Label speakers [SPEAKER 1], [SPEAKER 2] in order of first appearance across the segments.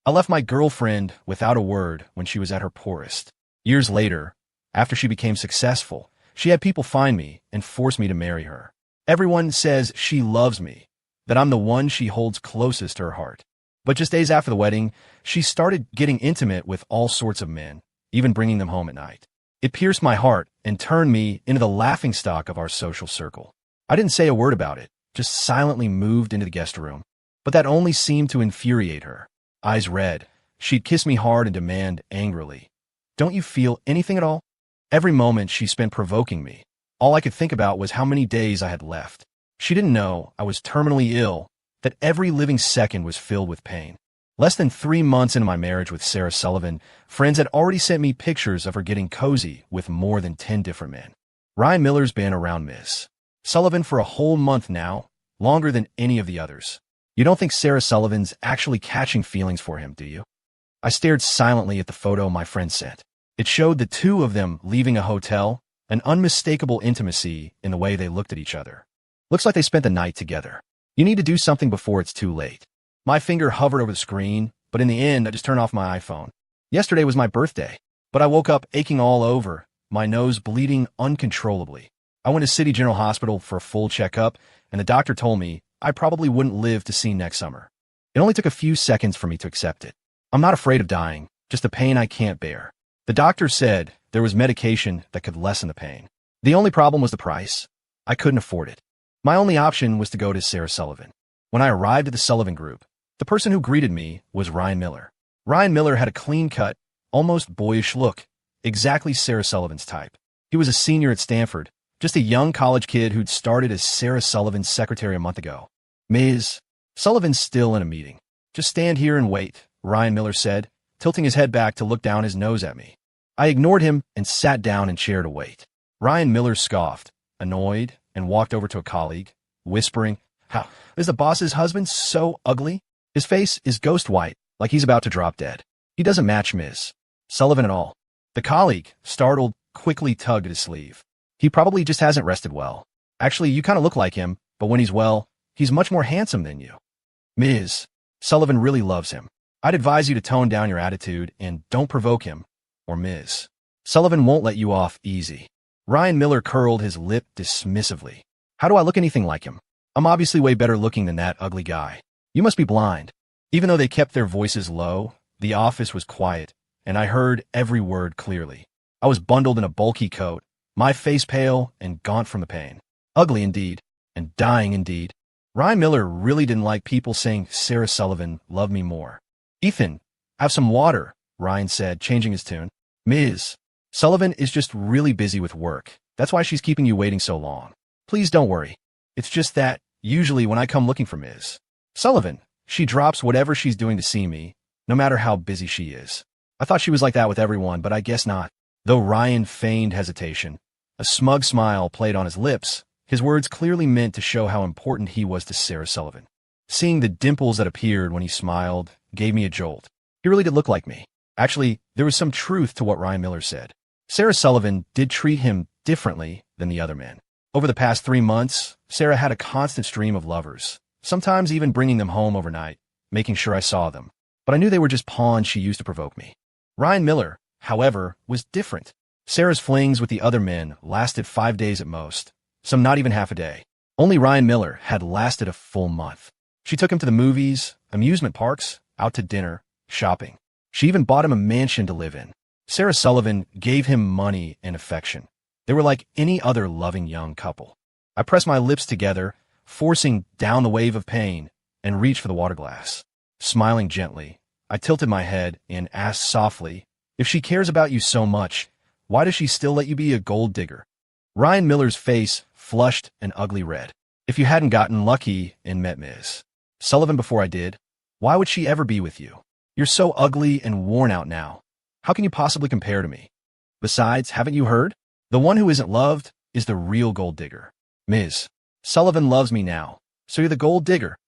[SPEAKER 1] I left my girlfriend without a word when she was at her poorest. Years later, after she became successful, she had people find me and force me to marry her. Everyone says she loves me, that I'm the one she holds closest to her heart. But just days after the wedding, she started getting intimate with all sorts of men, even bringing them home at night. It pierced my heart and turned me into the laughingstock of our social circle. I didn't say a word about it, just silently moved into the guest room. But that only seemed to infuriate her. Eyes red, she'd kiss me hard and demand angrily, "Don't you feel anything at all?" Every moment she spent provoking me. All I could think about was how many days I had left. She didn't know I was terminally ill, that every living second was filled with pain. Less than 3 months into my marriage with Sarah Sullivan, friends had already sent me pictures of her getting cozy with more than 10 different men. Ryan Miller's been around Ms. Sullivan for a whole month now, longer than any of the others. You don't think Sarah Sullivan's actually catching feelings for him, do you? I stared silently at the photo my friend sent. It showed the two of them leaving a hotel, an unmistakable intimacy in the way they looked at each other. Looks like they spent the night together. You need to do something before it's too late. My finger hovered over the screen, but in the end, I just turned off my iPhone. Yesterday was my birthday, but I woke up aching all over, my nose bleeding uncontrollably. I went to City General Hospital for a full checkup, and the doctor told me I probably wouldn't live to see next summer. It only took a few seconds for me to accept it. I'm not afraid of dying, just the pain I can't bear. The doctor said there was medication that could lessen the pain. The only problem was the price. I couldn't afford it. My only option was to go to Sarah Sullivan. When I arrived at the Sullivan Group, the person who greeted me was Ryan Miller. Ryan Miller had a clean-cut, almost boyish look, exactly Sarah Sullivan's type. He was a senior at Stanford, just a young college kid who'd started as Sarah Sullivan's secretary a month ago. "Ms. Sullivan's still in a meeting. Just stand here and wait," Ryan Miller said, tilting his head back to look down his nose at me. I ignored him and sat down in chair to wait. Ryan Miller scoffed, annoyed, and walked over to a colleague, whispering, "How is the boss's husband so ugly? His face is ghost white, like he's about to drop dead. He doesn't match Ms. Sullivan at all." The colleague, startled, quickly tugged at his sleeve. "He probably just hasn't rested well. Actually, you kind of look like him, but when he's well, he's much more handsome than you. Ms. Sullivan really loves him. I'd advise you to tone down your attitude and don't provoke him, or Ms. Sullivan won't let you off easy." Ryan Miller curled his lip dismissively. "How do I look anything like him? I'm obviously way better looking than that ugly guy. You must be blind." Even though they kept their voices low, the office was quiet, and I heard every word clearly. I was bundled in a bulky coat, my face pale and gaunt from the pain. Ugly indeed, and dying indeed. Ryan Miller really didn't like people saying Sarah Sullivan loved me more. "Ethan, have some water," Ryan said, changing his tune. "Ms. Sullivan is just really busy with work. That's why she's keeping you waiting so long. Please don't worry. It's just that, usually when I come looking for Ms. Sullivan, she drops whatever she's doing to see me, no matter how busy she is." I thought she was like that with everyone, but I guess not. Though Ryan feigned hesitation, a smug smile played on his lips, his words clearly meant to show how important he was to Sarah Sullivan. Seeing the dimples that appeared when he smiled gave me a jolt. He really did look like me. Actually, there was some truth to what Ryan Miller said. Sarah Sullivan did treat him differently than the other men. Over the past 3 months, Sarah had a constant stream of lovers, sometimes even bringing them home overnight, making sure I saw them. But I knew they were just pawns she used to provoke me. Ryan Miller, however, was different. Sarah's flings with the other men lasted 5 days at most, some not even half a day. Only Ryan Miller had lasted a full month. She took him to the movies, amusement parks, out to dinner, shopping. She even bought him a mansion to live in. Sarah Sullivan gave him money and affection. They were like any other loving young couple. I pressed my lips together, forcing down the wave of pain, and reached for the water glass. Smiling gently, I tilted my head and asked softly, "If she cares about you so much, why does she still let you be a gold digger?" Ryan Miller's face flushed an ugly red. "If you hadn't gotten lucky and met Ms. Sullivan before I did, why would she ever be with you? You're so ugly and worn out now. How can you possibly compare to me? Besides, haven't you heard? The one who isn't loved is the real gold digger. Ms. Sullivan loves me now, so you're the gold digger."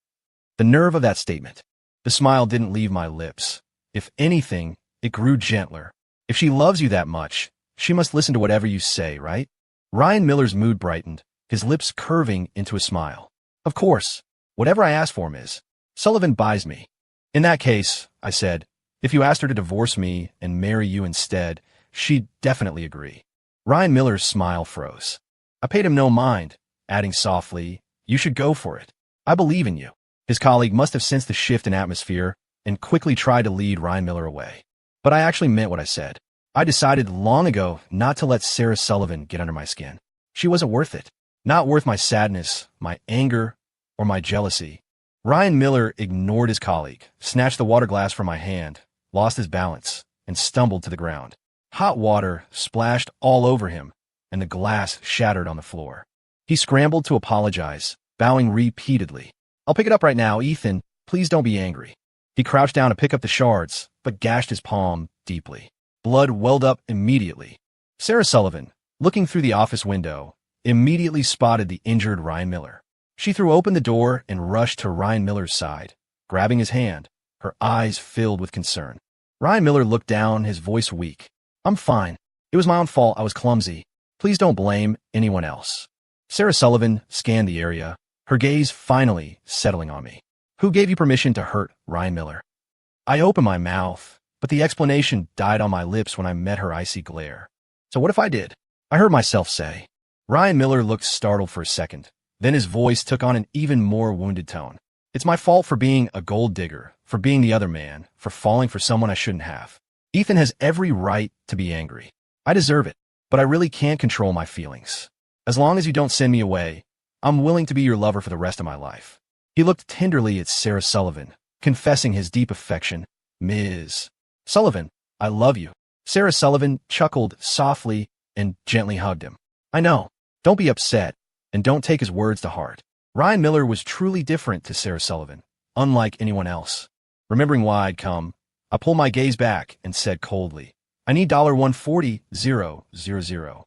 [SPEAKER 1] The nerve of that statement. The smile didn't leave my lips. If anything, it grew gentler. If she loves you that much, she must listen to whatever you say, right? Ryan Miller's mood brightened, his lips curving into a smile. "Of course. Whatever I ask for, Ms. Sullivan buys me." In that case, I said, if you asked her to divorce me and marry you instead, she'd definitely agree. Ryan Miller's smile froze. I paid him no mind, adding softly, you should go for it. I believe in you. His colleague must have sensed the shift in atmosphere and quickly tried to lead Ryan Miller away. But I actually meant what I said. I decided long ago not to let Sarah Sullivan get under my skin. She wasn't worth it. Not worth my sadness, my anger, or my jealousy. Ryan Miller ignored his colleague, snatched the water glass from my hand, lost his balance, and stumbled to the ground. Hot water splashed all over him, and the glass shattered on the floor. He scrambled to apologize, bowing repeatedly. I'll pick it up right now, Ethan. Please don't be angry. He crouched down to pick up the shards, but gashed his palm deeply. Blood welled up immediately. Sarah Sullivan, looking through the office window, immediately spotted the injured Ryan Miller. She threw open the door and rushed to Ryan Miller's side, grabbing his hand, her eyes filled with concern. Ryan Miller looked down, his voice weak. I'm fine. It was my own fault. I was clumsy. Please don't blame anyone else. Sarah Sullivan scanned the area, her gaze finally settling on me. Who gave you permission to hurt Ryan Miller? I opened my mouth, but the explanation died on my lips when I met her icy glare. So what if I did? I heard myself say. Ryan Miller looked startled for a second. Then his voice took on an even more wounded tone. It's my fault for being a gold digger, for being the other man, for falling for someone I shouldn't have. Ethan has every right to be angry. I deserve it, but I really can't control my feelings. As long as you don't send me away, I'm willing to be your lover for the rest of my life. He looked tenderly at Sarah Sullivan, confessing his deep affection. Ms. Sullivan, I love you. Sarah Sullivan chuckled softly and gently hugged him. I know. Don't be upset, and don't take his words to heart. Ryan Miller was truly different to Sarah Sullivan, unlike anyone else. Remembering why I'd come, I pulled my gaze back and said coldly, I need $140,000.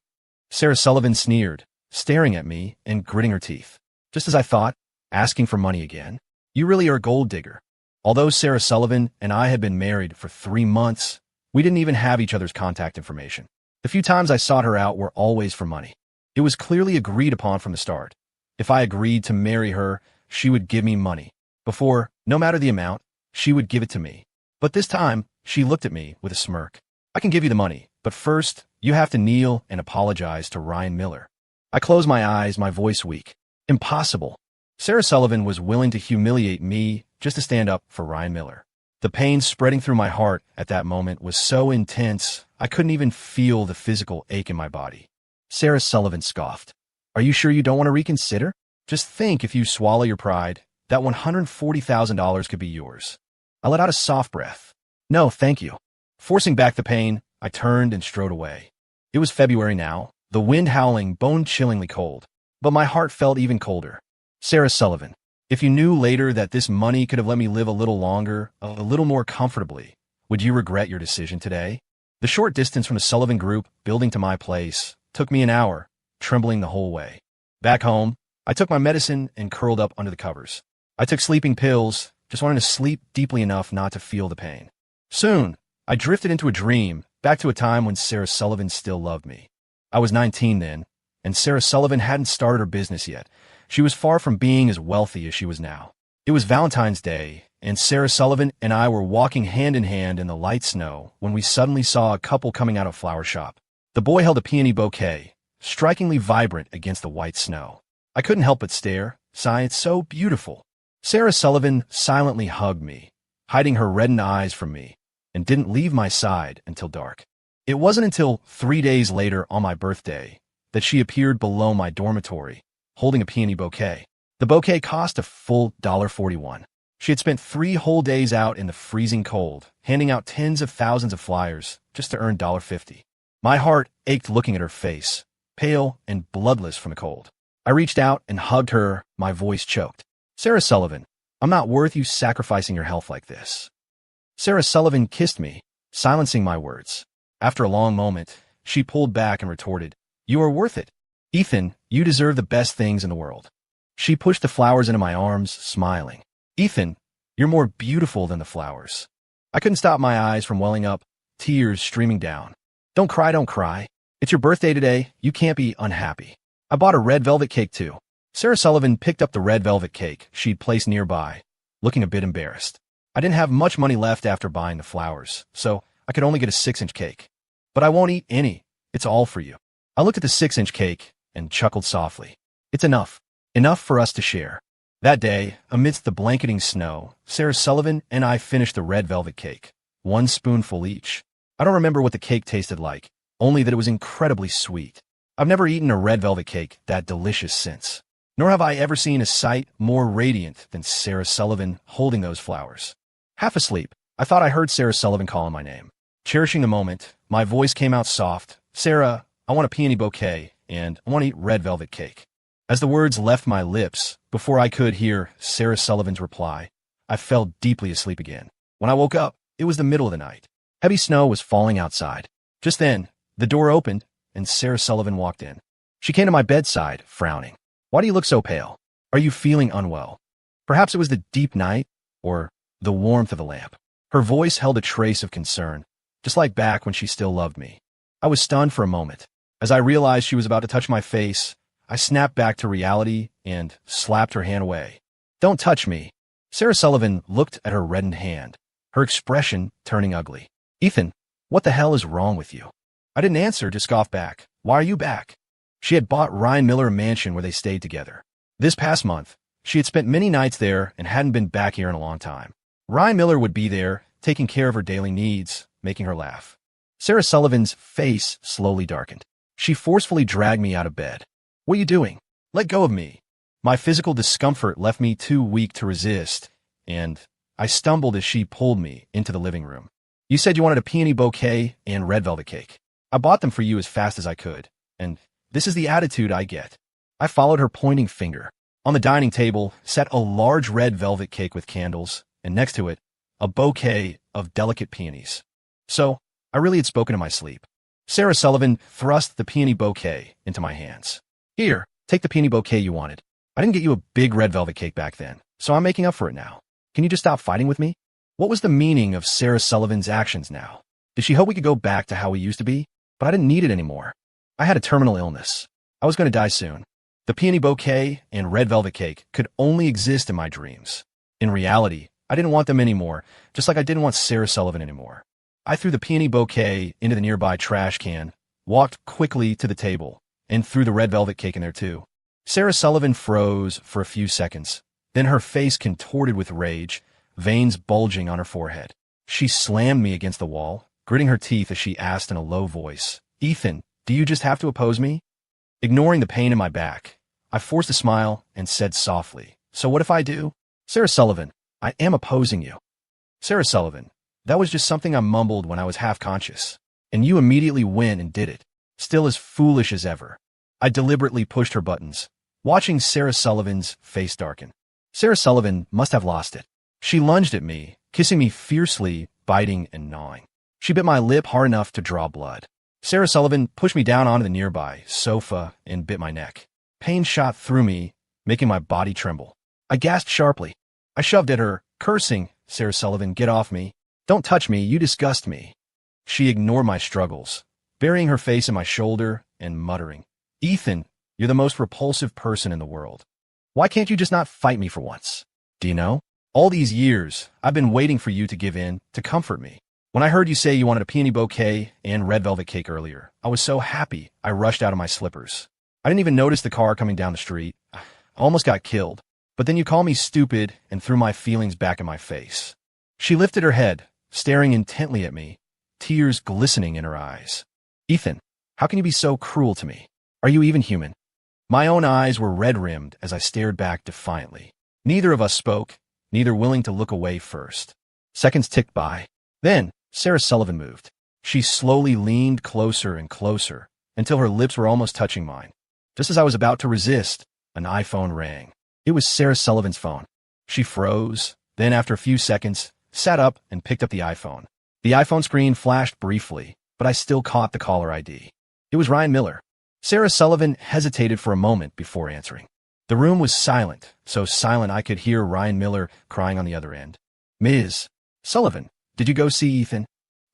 [SPEAKER 1] Sarah Sullivan sneered, staring at me and gritting her teeth. Just as I thought, asking for money again. You really are a gold digger. Although Sarah Sullivan and I had been married for 3 months, we didn't even have each other's contact information. The few times I sought her out were always for money. It was clearly agreed upon from the start. If I agreed to marry her, she would give me money. Before, no matter the amount, she would give it to me. But this time, she looked at me with a smirk. I can give you the money, but first, you have to kneel and apologize to Ryan Miller. I closed my eyes, my voice weak. Impossible. Sarah Sullivan was willing to humiliate me just to stand up for Ryan Miller. The pain spreading through my heart at that moment was so intense, I couldn't even feel the physical ache in my body. Sarah Sullivan scoffed. Are you sure you don't want to reconsider? Just think, if you swallow your pride, that $140,000 could be yours. I let out a soft breath. No, thank you. Forcing back the pain, I turned and strode away. It was February now, the wind howling bone-chillingly cold, but my heart felt even colder. Sarah Sullivan, if you knew later that this money could have let me live a little longer, a little more comfortably, would you regret your decision today? The short distance from the Sullivan Group building to my place took me an hour, trembling the whole way. Back home, I took my medicine and curled up under the covers. I took sleeping pills, just wanted to sleep deeply enough not to feel the pain. Soon, I drifted into a dream, back to a time when Sarah Sullivan still loved me. I was 19 then, and Sarah Sullivan hadn't started her business yet. She was far from being as wealthy as she was now. It was Valentine's Day, and Sarah Sullivan and I were walking hand in hand in the light snow when we suddenly saw a couple coming out of a flower shop. The boy held a peony bouquet, strikingly vibrant against the white snow. I couldn't help but stare, sighing, it's so beautiful. Sarah Sullivan silently hugged me, hiding her reddened eyes from me, and didn't leave my side until dark. It wasn't until 3 days later on my birthday that she appeared below my dormitory, holding a peony bouquet. The bouquet cost a full $1.41. She had spent 3 whole days out in the freezing cold, handing out tens of thousands of flyers just to earn $1.50. My heart ached looking at her face, pale and bloodless from the cold. I reached out and hugged her, my voice choked. Sarah Sullivan, I'm not worth you sacrificing your health like this. Sarah Sullivan kissed me, silencing my words. After a long moment, she pulled back and retorted, You are worth it. Ethan, you deserve the best things in the world. She pushed the flowers into my arms, smiling. Ethan, you're more beautiful than the flowers. I couldn't stop my eyes from welling up, tears streaming down. Don't cry, don't cry. It's your birthday today. You can't be unhappy. I bought a red velvet cake too. Sarah Sullivan picked up the red velvet cake she'd placed nearby, looking a bit embarrassed. I didn't have much money left after buying the flowers, so I could only get a 6-inch cake. But I won't eat any. It's all for you. I looked at the 6-inch cake and chuckled softly. It's enough. Enough for us to share. That day, amidst the blanketing snow, Sarah Sullivan and I finished the red velvet cake, 1 spoonful each. I don't remember what the cake tasted like, only that it was incredibly sweet. I've never eaten a red velvet cake that delicious since. Nor have I ever seen a sight more radiant than Sarah Sullivan holding those flowers. Half asleep, I thought I heard Sarah Sullivan calling my name. Cherishing the moment, my voice came out soft. Sarah, I want a peony bouquet, and I want to eat red velvet cake. As the words left my lips, before I could hear Sarah Sullivan's reply, I fell deeply asleep again. When I woke up, it was the middle of the night. Heavy snow was falling outside. Just then, the door opened, and Sarah Sullivan walked in. She came to my bedside, frowning. Why do you look so pale? Are you feeling unwell? Perhaps it was the deep night, or the warmth of the lamp. Her voice held a trace of concern, just like back when she still loved me. I was stunned for a moment. As I realized she was about to touch my face, I snapped back to reality and slapped her hand away. Don't touch me. Sarah Sullivan looked at her reddened hand, her expression turning ugly. Ethan, what the hell is wrong with you? I didn't answer, just scoffed back. Why are you back? She had bought Ryan Miller a mansion where they stayed together. This past month, she had spent many nights there and hadn't been back here in a long time. Ryan Miller would be there, taking care of her daily needs, making her laugh. Sarah Sullivan's face slowly darkened. She forcefully dragged me out of bed. What are you doing? Let go of me. My physical discomfort left me too weak to resist, and I stumbled as she pulled me into the living room. You said you wanted a peony bouquet and red velvet cake. I bought them for you as fast as I could, and this is the attitude I get. I followed her pointing finger. On the dining table sat a large red velvet cake with candles, and next to it, a bouquet of delicate peonies. So, I really had spoken in my sleep. Sarah Sullivan thrust the peony bouquet into my hands. Here, take the peony bouquet you wanted. I didn't get you a big red velvet cake back then, so I'm making up for it now. Can you just stop fighting with me? What was the meaning of Sarah Sullivan's actions now? Did she hope we could go back to how we used to be? But I didn't need it anymore. I had a terminal illness. I was going to die soon. The peony bouquet and red velvet cake could only exist in my dreams. In reality, I didn't want them anymore, just like I didn't want Sarah Sullivan anymore. I threw the peony bouquet into the nearby trash can, walked quickly to the table, and threw the red velvet cake in there too. Sarah Sullivan froze for a few seconds. Then her face contorted with rage, veins bulging on her forehead. She slammed me against the wall, gritting her teeth as she asked in a low voice, Ethan, do you just have to oppose me? Ignoring the pain in my back, I forced a smile and said softly, so what if I do? Sarah Sullivan, I am opposing you. Sarah Sullivan, that was just something I mumbled when I was half-conscious, and you immediately went and did it, still as foolish as ever. I deliberately pushed her buttons, watching Sarah Sullivan's face darken. Sarah Sullivan must have lost it. She lunged at me, kissing me fiercely, biting and gnawing. She bit my lip hard enough to draw blood. Sarah Sullivan pushed me down onto the nearby sofa and bit my neck. Pain shot through me, making my body tremble. I gasped sharply. I shoved at her, cursing, Sarah Sullivan, get off me. Don't touch me, you disgust me. She ignored my struggles, burying her face in my shoulder and muttering, Ethan, you're the most repulsive person in the world. Why can't you just not fight me for once? Do you know? All these years, I've been waiting for you to give in, to comfort me. When I heard you say you wanted a peony bouquet and red velvet cake earlier, I was so happy I rushed out of my slippers. I didn't even notice the car coming down the street. I almost got killed. But then you called me stupid and threw my feelings back in my face. She lifted her head, staring intently at me, tears glistening in her eyes. Ethan, how can you be so cruel to me? Are you even human? My own eyes were red-rimmed as I stared back defiantly. Neither of us spoke, neither willing to look away first. Seconds ticked by. Then, Sarah Sullivan moved. She slowly leaned closer and closer until her lips were almost touching mine. Just as I was about to resist, an iPhone rang. It was Sarah Sullivan's phone. She froze, then after a few seconds, sat up and picked up the iPhone. The iPhone screen flashed briefly, but I still caught the caller ID. It was Ryan Miller. Sarah Sullivan hesitated for a moment before answering. The room was silent, so silent I could hear Ryan Miller crying on the other end. Ms. Sullivan, did you go see Ethan?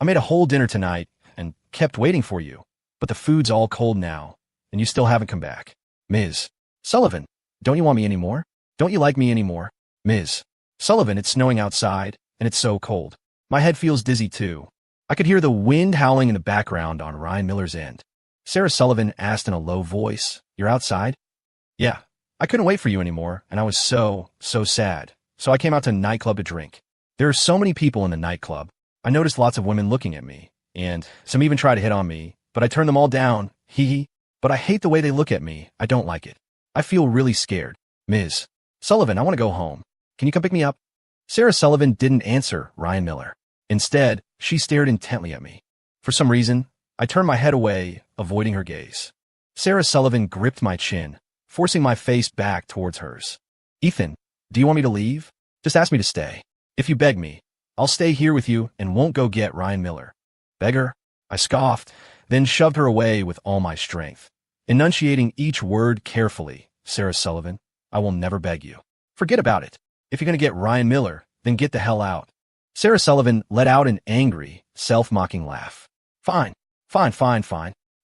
[SPEAKER 1] I made a whole dinner tonight and kept waiting for you, but the food's all cold now, and you still haven't come back. Ms. Sullivan, don't you want me anymore? Don't you like me anymore? Ms. Sullivan, it's snowing outside, and it's so cold. My head feels dizzy too. I could hear the wind howling in the background on Ryan Miller's end. Sarah Sullivan asked in a low voice, "You're outside?" "Yeah. I couldn't wait for you anymore, and I was so sad. So I came out to a nightclub to drink. There are so many people in the nightclub. I noticed lots of women looking at me, and some even tried to hit on me, but I turned them all down, hee. But I hate the way they look at me. I don't like it. I feel really scared. Ms. Sullivan, I want to go home. Can you come pick me up?" Sarah Sullivan didn't answer Ryan Miller. Instead, she stared intently at me. For some reason, I turned my head away, avoiding her gaze. Sarah Sullivan gripped my chin, forcing my face back towards hers. "Ethan, do you want me to leave? Just ask me to stay. If you beg me, I'll stay here with you and won't go get Ryan Miller." "Beggar?" I scoffed, then shoved her away with all my strength. Enunciating each word carefully, "Sarah Sullivan, I will never beg you. Forget about it. If you're going to get Ryan Miller, then get the hell out." Sarah Sullivan let out an angry, self-mocking laugh. Fine.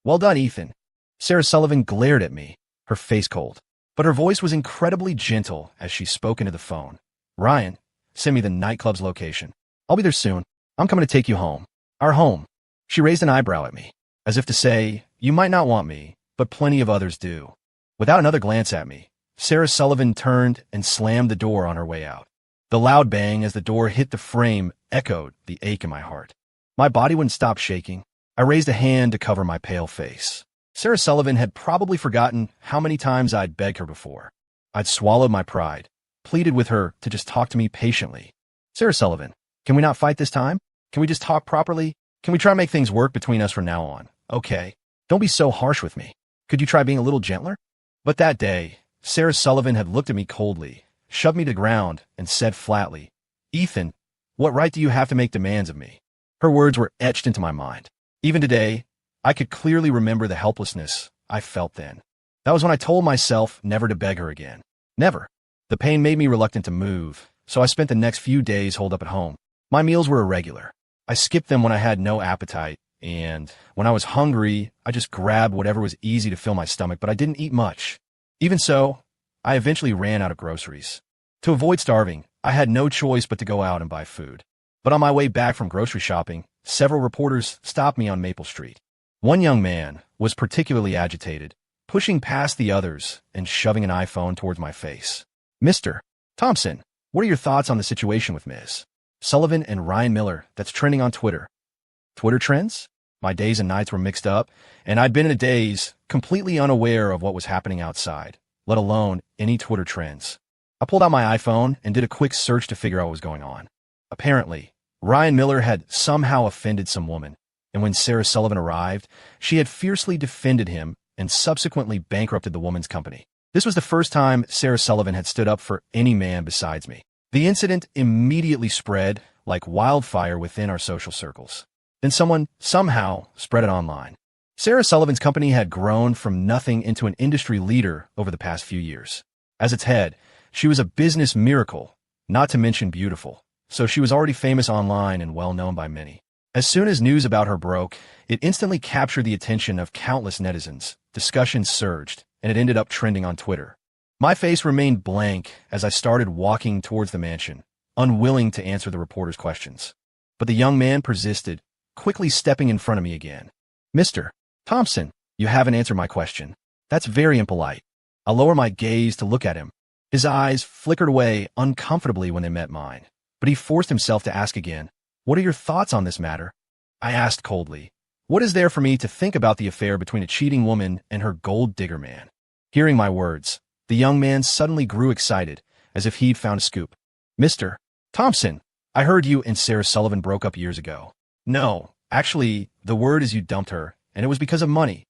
[SPEAKER 1] Well done, Ethan." Sarah Sullivan glared at me, her face cold. But her voice was incredibly gentle as she spoke into the phone. "Ryan, send me the nightclub's location. I'll be there soon. I'm coming to take you home. Our home." She raised an eyebrow at me, as if to say, "You might not want me, but plenty of others do." Without another glance at me, Sarah Sullivan turned and slammed the door on her way out. The loud bang as the door hit the frame echoed the ache in my heart. My body wouldn't stop shaking. I raised a hand to cover my pale face. Sarah Sullivan had probably forgotten how many times I'd begged her before. I'd swallowed my pride, pleaded with her to just talk to me patiently. "Sarah Sullivan, can we not fight this time? Can we just talk properly? Can we try to make things work between us from now on? Okay. Don't be so harsh with me. Could you try being a little gentler?" But that day, Sarah Sullivan had looked at me coldly, shoved me to the ground, and said flatly, "Ethan, what right do you have to make demands of me?" Her words were etched into my mind. Even today, I could clearly remember the helplessness I felt then. That was when I told myself never to beg her again. Never. The pain made me reluctant to move, so I spent the next few days holed up at home. My meals were irregular. I skipped them when I had no appetite, and when I was hungry, I just grabbed whatever was easy to fill my stomach, but I didn't eat much. Even so, I eventually ran out of groceries. To avoid starving, I had no choice but to go out and buy food. But on my way back from grocery shopping, several reporters stopped me on Maple Street. One young man was particularly agitated, pushing past the others and shoving an iPhone towards my face. "Mr. Thompson, what are your thoughts on the situation with Ms. Sullivan and Ryan Miller that's trending on Twitter?" Twitter trends? My days and nights were mixed up, and I'd been in a daze, completely unaware of what was happening outside, let alone any Twitter trends. I pulled out my iPhone and did a quick search to figure out what was going on. Apparently, Ryan Miller had somehow offended some woman, and when Sarah Sullivan arrived, she had fiercely defended him and subsequently bankrupted the woman's company. This was the first time Sarah Sullivan had stood up for any man besides me. The incident immediately spread like wildfire within our social circles. Then someone somehow spread it online. Sarah Sullivan's company had grown from nothing into an industry leader over the past few years. As its head, she was a business miracle, not to mention beautiful, so she was already famous online and well known by many. As soon as news about her broke, it instantly captured the attention of countless netizens. Discussions surged, and it ended up trending on Twitter. My face remained blank as I started walking towards the mansion, unwilling to answer the reporter's questions. But the young man persisted, quickly stepping in front of me again. "Mr. Thompson, you haven't answered my question. That's very impolite." I lowered my gaze to look at him. His eyes flickered away uncomfortably when they met mine, but he forced himself to ask again, "What are your thoughts on this matter?" I asked coldly, "What is there for me to think about the affair between a cheating woman and her gold digger man?" Hearing my words, the young man suddenly grew excited, as if he'd found a scoop. "Mr. Thompson, I heard you and Sarah Sullivan broke up years ago." "No, actually, the word is you dumped her, and it was because of money."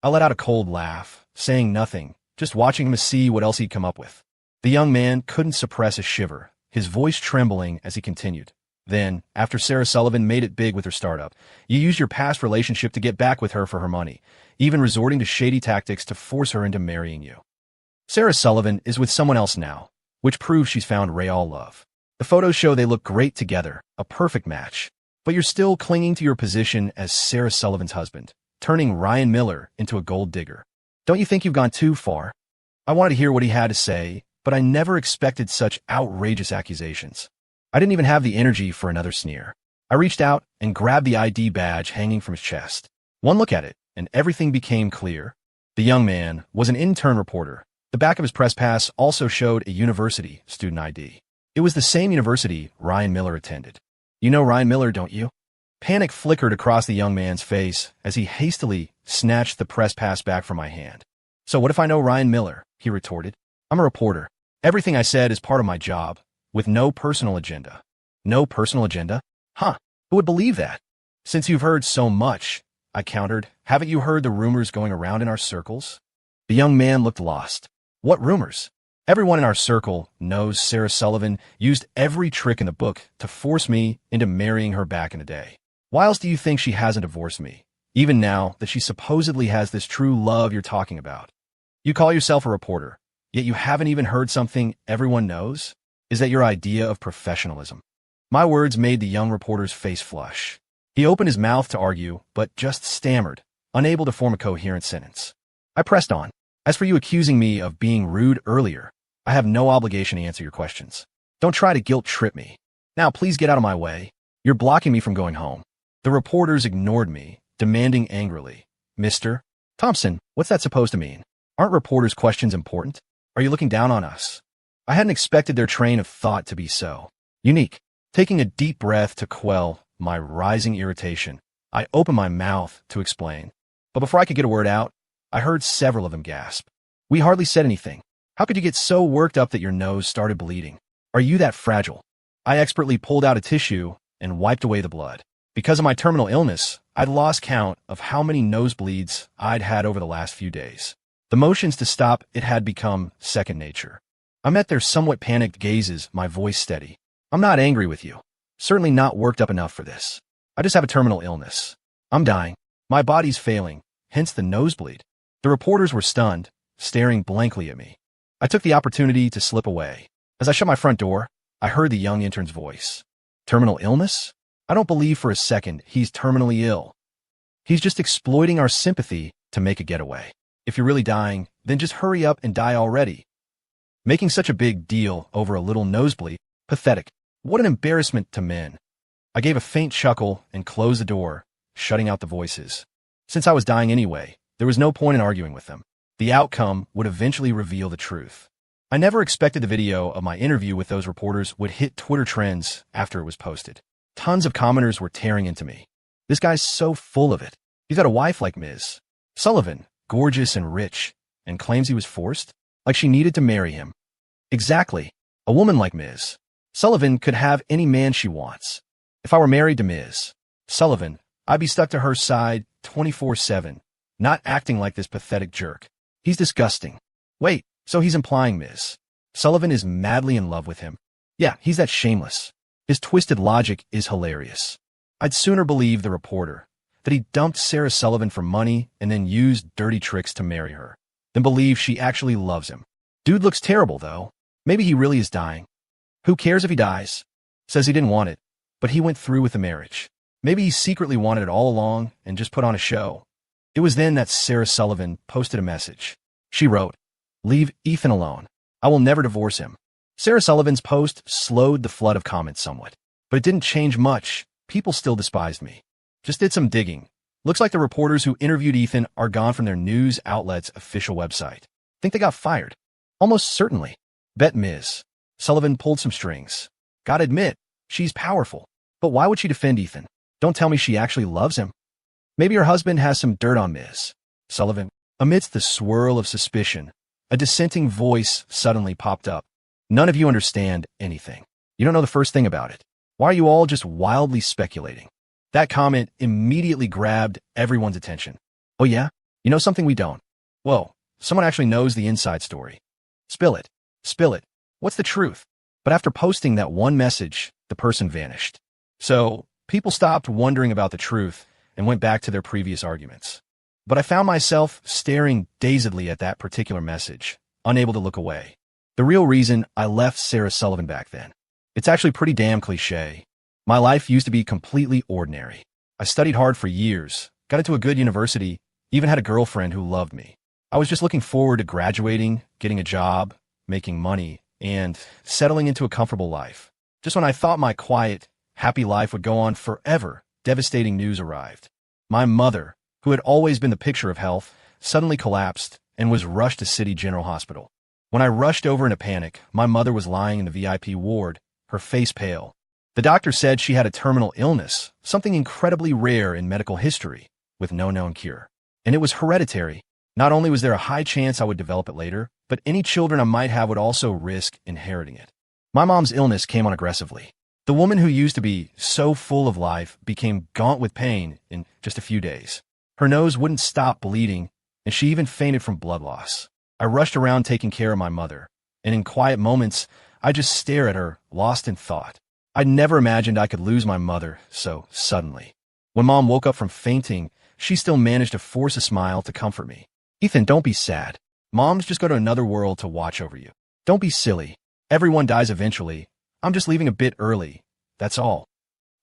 [SPEAKER 1] I let out a cold laugh, saying nothing, just watching him to see what else he'd come up with. The young man couldn't suppress a shiver, his voice trembling as he continued. "Then, after Sarah Sullivan made it big with her startup, you used your past relationship to get back with her for her money, even resorting to shady tactics to force her into marrying you. Sarah Sullivan is with someone else now, which proves she's found real love. The photos show they look great together, a perfect match. But you're still clinging to your position as Sarah Sullivan's husband, turning Ryan Miller into a gold digger. Don't you think you've gone too far?" I wanted to hear what he had to say, but I never expected such outrageous accusations. I didn't even have the energy for another sneer. I reached out and grabbed the ID badge hanging from his chest. One look at it, and everything became clear. The young man was an intern reporter. The back of his press pass also showed a university student ID. It was the same university Ryan Miller attended. You know Ryan Miller, don't you? Panic flickered across the young man's face as he hastily snatched the press pass back from my hand. So what if I know Ryan Miller? He retorted. I'm a reporter. Everything I said is part of my job, with no personal agenda. No personal agenda? Huh, who would believe that? Since you've heard so much, I countered, haven't you heard the rumors going around in our circles? The young man looked lost. What rumors? Everyone in our circle knows Sarah Sullivan used every trick in the book to force me into marrying her back in the day. Why else do you think she hasn't divorced me, even now that she supposedly has this true love you're talking about? You call yourself a reporter, yet you haven't even heard something everyone knows? Is that your idea of professionalism? My words made the young reporter's face flush. He opened his mouth to argue, but just stammered, unable to form a coherent sentence. I pressed on. As for you accusing me of being rude earlier, I have no obligation to answer your questions. Don't try to guilt-trip me. Now please get out of my way. You're blocking me from going home. The reporters ignored me, demanding angrily, Mr. Thompson, what's that supposed to mean? Aren't reporters' questions important? Are you looking down on us? I hadn't expected their train of thought to be so unique. Taking a deep breath to quell my rising irritation, I opened my mouth to explain. But before I could get a word out, I heard several of them gasp. We hardly said anything. How could you get so worked up that your nose started bleeding? Are you that fragile? I expertly pulled out a tissue and wiped away the blood. Because of my terminal illness, I'd lost count of how many nosebleeds I'd had over the last few days. The motions to stop it had become second nature. I met their somewhat panicked gazes, my voice steady. I'm not angry with you. Certainly not worked up enough for this. I just have a terminal illness. I'm dying. My body's failing, hence the nosebleed. The reporters were stunned, staring blankly at me. I took the opportunity to slip away. As I shut my front door, I heard the young intern's voice. Terminal illness? I don't believe for a second he's terminally ill. He's just exploiting our sympathy to make a getaway. If you're really dying, then just hurry up and die already. Making such a big deal over a little nosebleed, pathetic. What an embarrassment to men. I gave a faint chuckle and closed the door, shutting out the voices. Since I was dying anyway, there was no point in arguing with them. The outcome would eventually reveal the truth. I never expected the video of my interview with those reporters would hit Twitter trends after it was posted. Tons of commenters were tearing into me. This guy's so full of it. He's got a wife like Ms. Sullivan, gorgeous and rich, and claims he was forced? Like she needed to marry him. Exactly. A woman like Ms. Sullivan could have any man she wants. If I were married to Ms. Sullivan, I'd be stuck to her side 24/7, not acting like this pathetic jerk. He's disgusting. Wait, so he's implying Ms. Sullivan is madly in love with him? Yeah, he's that shameless. His twisted logic is hilarious. I'd sooner believe the reporter that he dumped Sarah Sullivan for money and then used dirty tricks to marry her, than believe she actually loves him. Dude looks terrible, though. Maybe he really is dying. Who cares if he dies? Says he didn't want it, but he went through with the marriage. Maybe he secretly wanted it all along and just put on a show. It was then that Sarah Sullivan posted a message. She wrote, "Leave Ethan alone. I will never divorce him." Sarah Sullivan's post slowed the flood of comments somewhat, but it didn't change much. People still despised me. Just did some digging. Looks like the reporters who interviewed Ethan are gone from their news outlet's official website. Think they got fired? Almost certainly. Bet Ms. Sullivan pulled some strings. Gotta admit, she's powerful. But why would she defend Ethan? Don't tell me she actually loves him. Maybe her husband has some dirt on Ms. Sullivan. Amidst the swirl of suspicion, a dissenting voice suddenly popped up. None of you understand anything. You don't know the first thing about it. Why are you all just wildly speculating? That comment immediately grabbed everyone's attention. Oh yeah? You know something we don't? Whoa, someone actually knows the inside story. Spill it. Spill it. What's the truth? But after posting that one message, the person vanished. So, people stopped wondering about the truth and went back to their previous arguments. But I found myself staring dazedly at that particular message, unable to look away. The real reason I left Sarah Sullivan back then. It's actually pretty damn cliche. My life used to be completely ordinary. I studied hard for years, got into a good university, even had a girlfriend who loved me. I was just looking forward to graduating, getting a job, making money, and settling into a comfortable life. Just when I thought my quiet, happy life would go on forever, devastating news arrived. My mother, who had always been the picture of health, suddenly collapsed and was rushed to City General Hospital. When I rushed over in a panic, my mother was lying in the VIP ward, her face pale. The doctor said she had a terminal illness, something incredibly rare in medical history, with no known cure. And it was hereditary. Not only was there a high chance I would develop it later, but any children I might have would also risk inheriting it. My mom's illness came on aggressively. The woman who used to be so full of life became gaunt with pain in just a few days. Her nose wouldn't stop bleeding, and she even fainted from blood loss. I rushed around taking care of my mother, and in quiet moments, I just stare at her, lost in thought. I'd never imagined I could lose my mother so suddenly. When Mom woke up from fainting, she still managed to force a smile to comfort me. "Ethan, don't be sad. Moms just go to another world to watch over you. Don't be silly. Everyone dies eventually. I'm just leaving a bit early. That's all."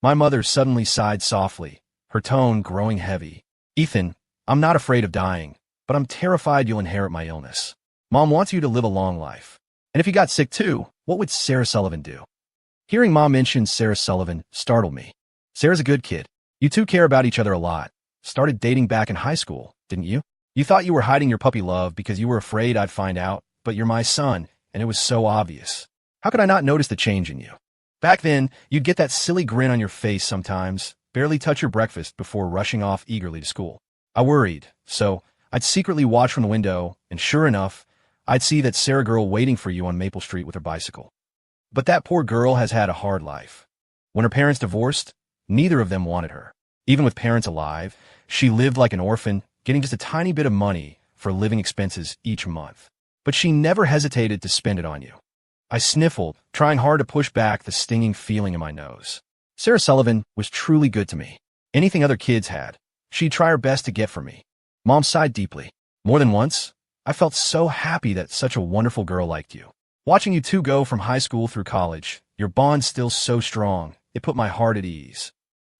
[SPEAKER 1] My mother suddenly sighed softly, her tone growing heavy. "Ethan, I'm not afraid of dying, but I'm terrified you'll inherit my illness. Mom wants you to live a long life. And if you got sick too, what would Sarah Sullivan do?" Hearing Mom mention Sarah Sullivan startled me. Sarah's a good kid. You two care about each other a lot. Started dating back in high school, didn't you? You thought you were hiding your puppy love because you were afraid I'd find out, but you're my son, and it was so obvious. How could I not notice the change in you? Back then, you'd get that silly grin on your face sometimes, barely touch your breakfast before rushing off eagerly to school. I worried, so I'd secretly watch from the window, and sure enough, I'd see that Sarah girl waiting for you on Maple Street with her bicycle. But that poor girl has had a hard life. When her parents divorced, neither of them wanted her. Even with parents alive, she lived like an orphan, getting just a tiny bit of money for living expenses each month. But she never hesitated to spend it on you. I sniffled, trying hard to push back the stinging feeling in my nose. Sarah Sullivan was truly good to me. Anything other kids had, she'd try her best to get for me. Mom sighed deeply. More than once, I felt so happy that such a wonderful girl liked you. Watching you two go from high school through college, your bond's still so strong, it put my heart at ease.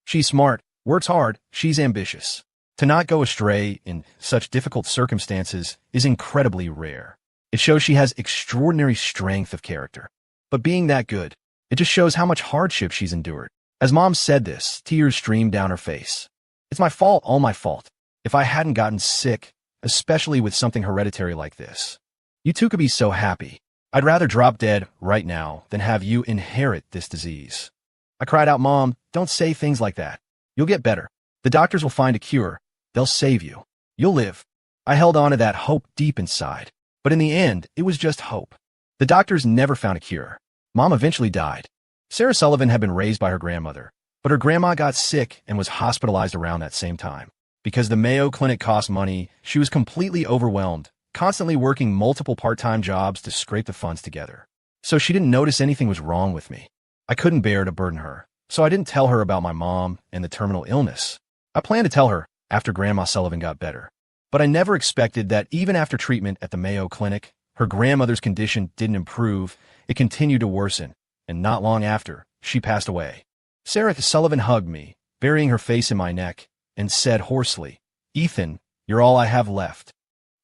[SPEAKER 1] She's smart, works hard, she's ambitious. To not go astray in such difficult circumstances is incredibly rare. It shows she has extraordinary strength of character. But being that good, it just shows how much hardship she's endured. As Mom said this, tears streamed down her face. It's my fault, all my fault. If I hadn't gotten sick, especially with something hereditary like this, you two could be so happy. I'd rather drop dead right now than have you inherit this disease. I cried out, "Mom, don't say things like that. You'll get better. The doctors will find a cure. They'll save you. You'll live." I held on to that hope deep inside. But in the end, it was just hope. The doctors never found a cure. Mom eventually died. Sarah Sullivan had been raised by her grandmother, but her grandma got sick and was hospitalized around that same time. Because the Mayo Clinic cost money, she was completely overwhelmed, constantly working multiple part-time jobs to scrape the funds together. So she didn't notice anything was wrong with me. I couldn't bear to burden her, so I didn't tell her about my mom and the terminal illness. I planned to tell her after Grandma Sullivan got better. But I never expected that even after treatment at the Mayo Clinic, her grandmother's condition didn't improve, it continued to worsen, and not long after, she passed away. Sarah Sullivan hugged me, burying her face in my neck, and said hoarsely, "Ethan, you're all I have left."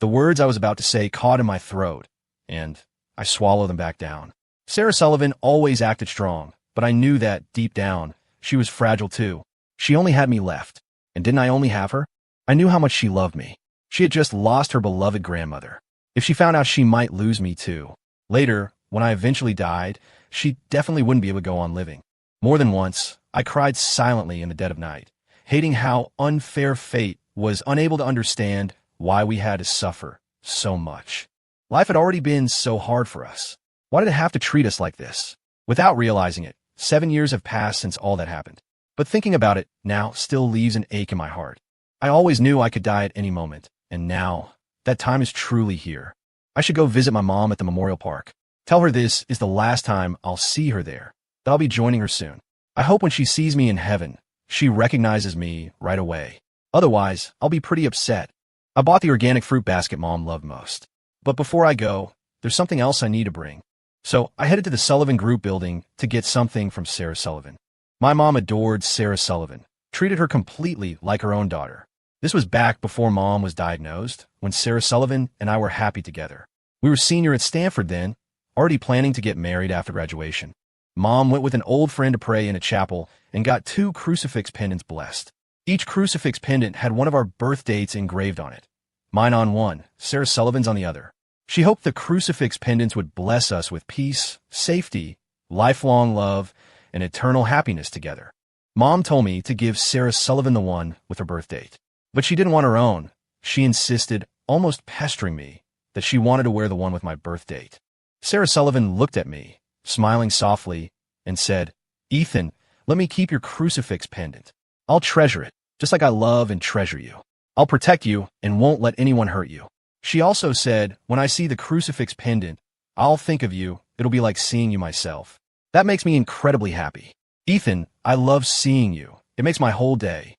[SPEAKER 1] The words I was about to say caught in my throat, and I swallowed them back down. Sarah Sullivan always acted strong, but I knew that, deep down, she was fragile too. She only had me left. And didn't I only have her? I knew how much she loved me. She had just lost her beloved grandmother. If she found out, she might lose me too. Later, when I eventually died, she definitely wouldn't be able to go on living. More than once, I cried silently in the dead of night, hating how unfair fate was unable to understand why we had to suffer so much. Life had already been so hard for us. Why did it have to treat us like this? Without realizing it, 7 years have passed since all that happened. But thinking about it now still leaves an ache in my heart. I always knew I could die at any moment, and now, that time is truly here. I should go visit my mom at the Memorial Park. Tell her this is the last time I'll see her there. That I'll be joining her soon. I hope when she sees me in heaven, she recognizes me right away. Otherwise, I'll be pretty upset. I bought the organic fruit basket Mom loved most. But before I go, there's something else I need to bring. So I headed to the Sullivan Group building to get something from Sarah Sullivan. My mom adored Sarah Sullivan, treated her completely like her own daughter. This was back before Mom was diagnosed, when Sarah Sullivan and I were happy together. We were senior at Stanford then, already planning to get married after graduation. Mom went with an old friend to pray in a chapel and got 2 crucifix pendants blessed. Each crucifix pendant had one of our birth dates engraved on it. Mine on one, Sarah Sullivan's on the other. She hoped the crucifix pendants would bless us with peace, safety, lifelong love, and eternal happiness together. Mom told me to give Sarah Sullivan the one with her birth date. But she didn't want her own. She insisted, almost pestering me, that she wanted to wear the one with my birth date. Sarah Sullivan looked at me, smiling softly, and said, "Ethan, let me keep your crucifix pendant. I'll treasure it, just like I love and treasure you. I'll protect you and won't let anyone hurt you." She also said, "When I see the crucifix pendant, I'll think of you. It'll be like seeing you myself." That makes me incredibly happy. Ethan, I love seeing you. It makes my whole day.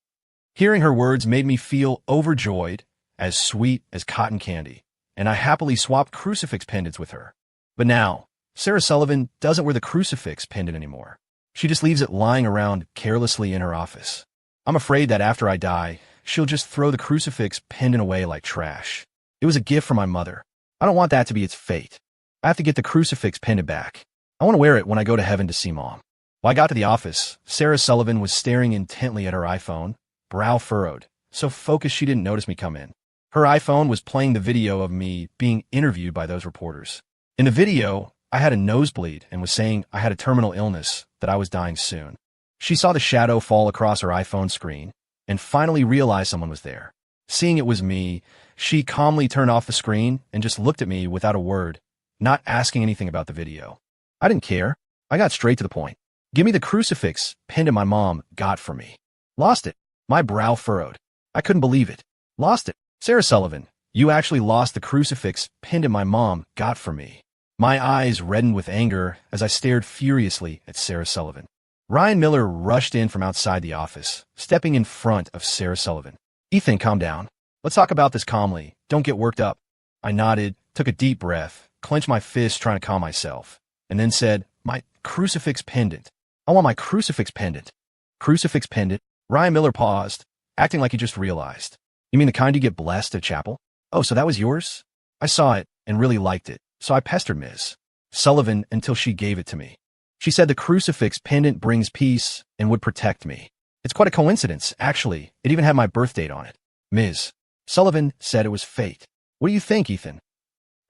[SPEAKER 1] Hearing her words made me feel overjoyed, as sweet as cotton candy, and I happily swapped crucifix pendants with her. But now, Sarah Sullivan doesn't wear the crucifix pendant anymore. She just leaves it lying around carelessly in her office. I'm afraid that after I die, she'll just throw the crucifix pendant away like trash. It was a gift from my mother. I don't want that to be its fate. I have to get the crucifix pendant back. I want to wear it when I go to heaven to see Mom. When I got to the office, Sarah Sullivan was staring intently at her iPhone, brow furrowed, so focused she didn't notice me come in. Her iPhone was playing the video of me being interviewed by those reporters. In the video, I had a nosebleed and was saying I had a terminal illness, that I was dying soon. She saw the shadow fall across her iPhone screen and finally realized someone was there. Seeing it was me, she calmly turned off the screen and just looked at me without a word, not asking anything about the video. I didn't care. I got straight to the point. "Give me the crucifix pendant my mom got for me." "Lost it." My brow furrowed. I couldn't believe it. "Lost it." "Sarah Sullivan, you actually lost the crucifix pendant my mom got for me." My eyes reddened with anger as I stared furiously at Sarah Sullivan. Ryan Miller rushed in from outside the office, stepping in front of Sarah Sullivan. "Ethan, calm down. Let's talk about this calmly. Don't get worked up." I nodded, took a deep breath, clenched my fist trying to calm myself, and then said, "My crucifix pendant. I want my crucifix pendant." "Crucifix pendant?" Ryan Miller paused, acting like he just realized. "You mean the kind you get blessed at chapel?" "Oh, so that was yours?" I saw it and really liked it, so I pestered Ms. Sullivan until she gave it to me. She said the crucifix pendant brings peace and would protect me. It's quite a coincidence, actually. It even had my birth date on it. Ms. Sullivan said it was fate. "What do you think, Ethan?"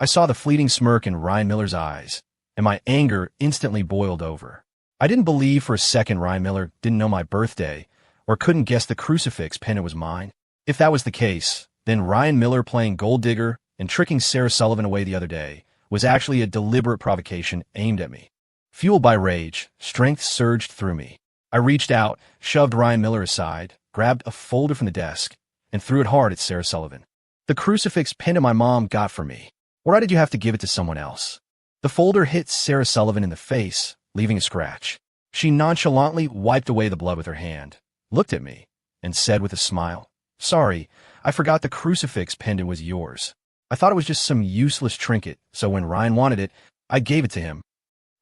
[SPEAKER 1] I saw the fleeting smirk in Ryan Miller's eyes, and my anger instantly boiled over. I didn't believe for a second Ryan Miller didn't know my birthday or couldn't guess the crucifix pendant was mine. If that was the case, then Ryan Miller playing gold digger and tricking Sarah Sullivan away the other day was actually a deliberate provocation aimed at me. Fueled by rage, strength surged through me. I reached out, shoved Ryan Miller aside, grabbed a folder from the desk, and threw it hard at Sarah Sullivan. "The crucifix pendant my mom got for me. Why did you have to give it to someone else?" The folder hit Sarah Sullivan in the face, leaving a scratch. She nonchalantly wiped away the blood with her hand, looked at me, and said with a smile, "Sorry, I forgot the crucifix pendant was yours. I thought it was just some useless trinket, so when Ryan wanted it, I gave it to him."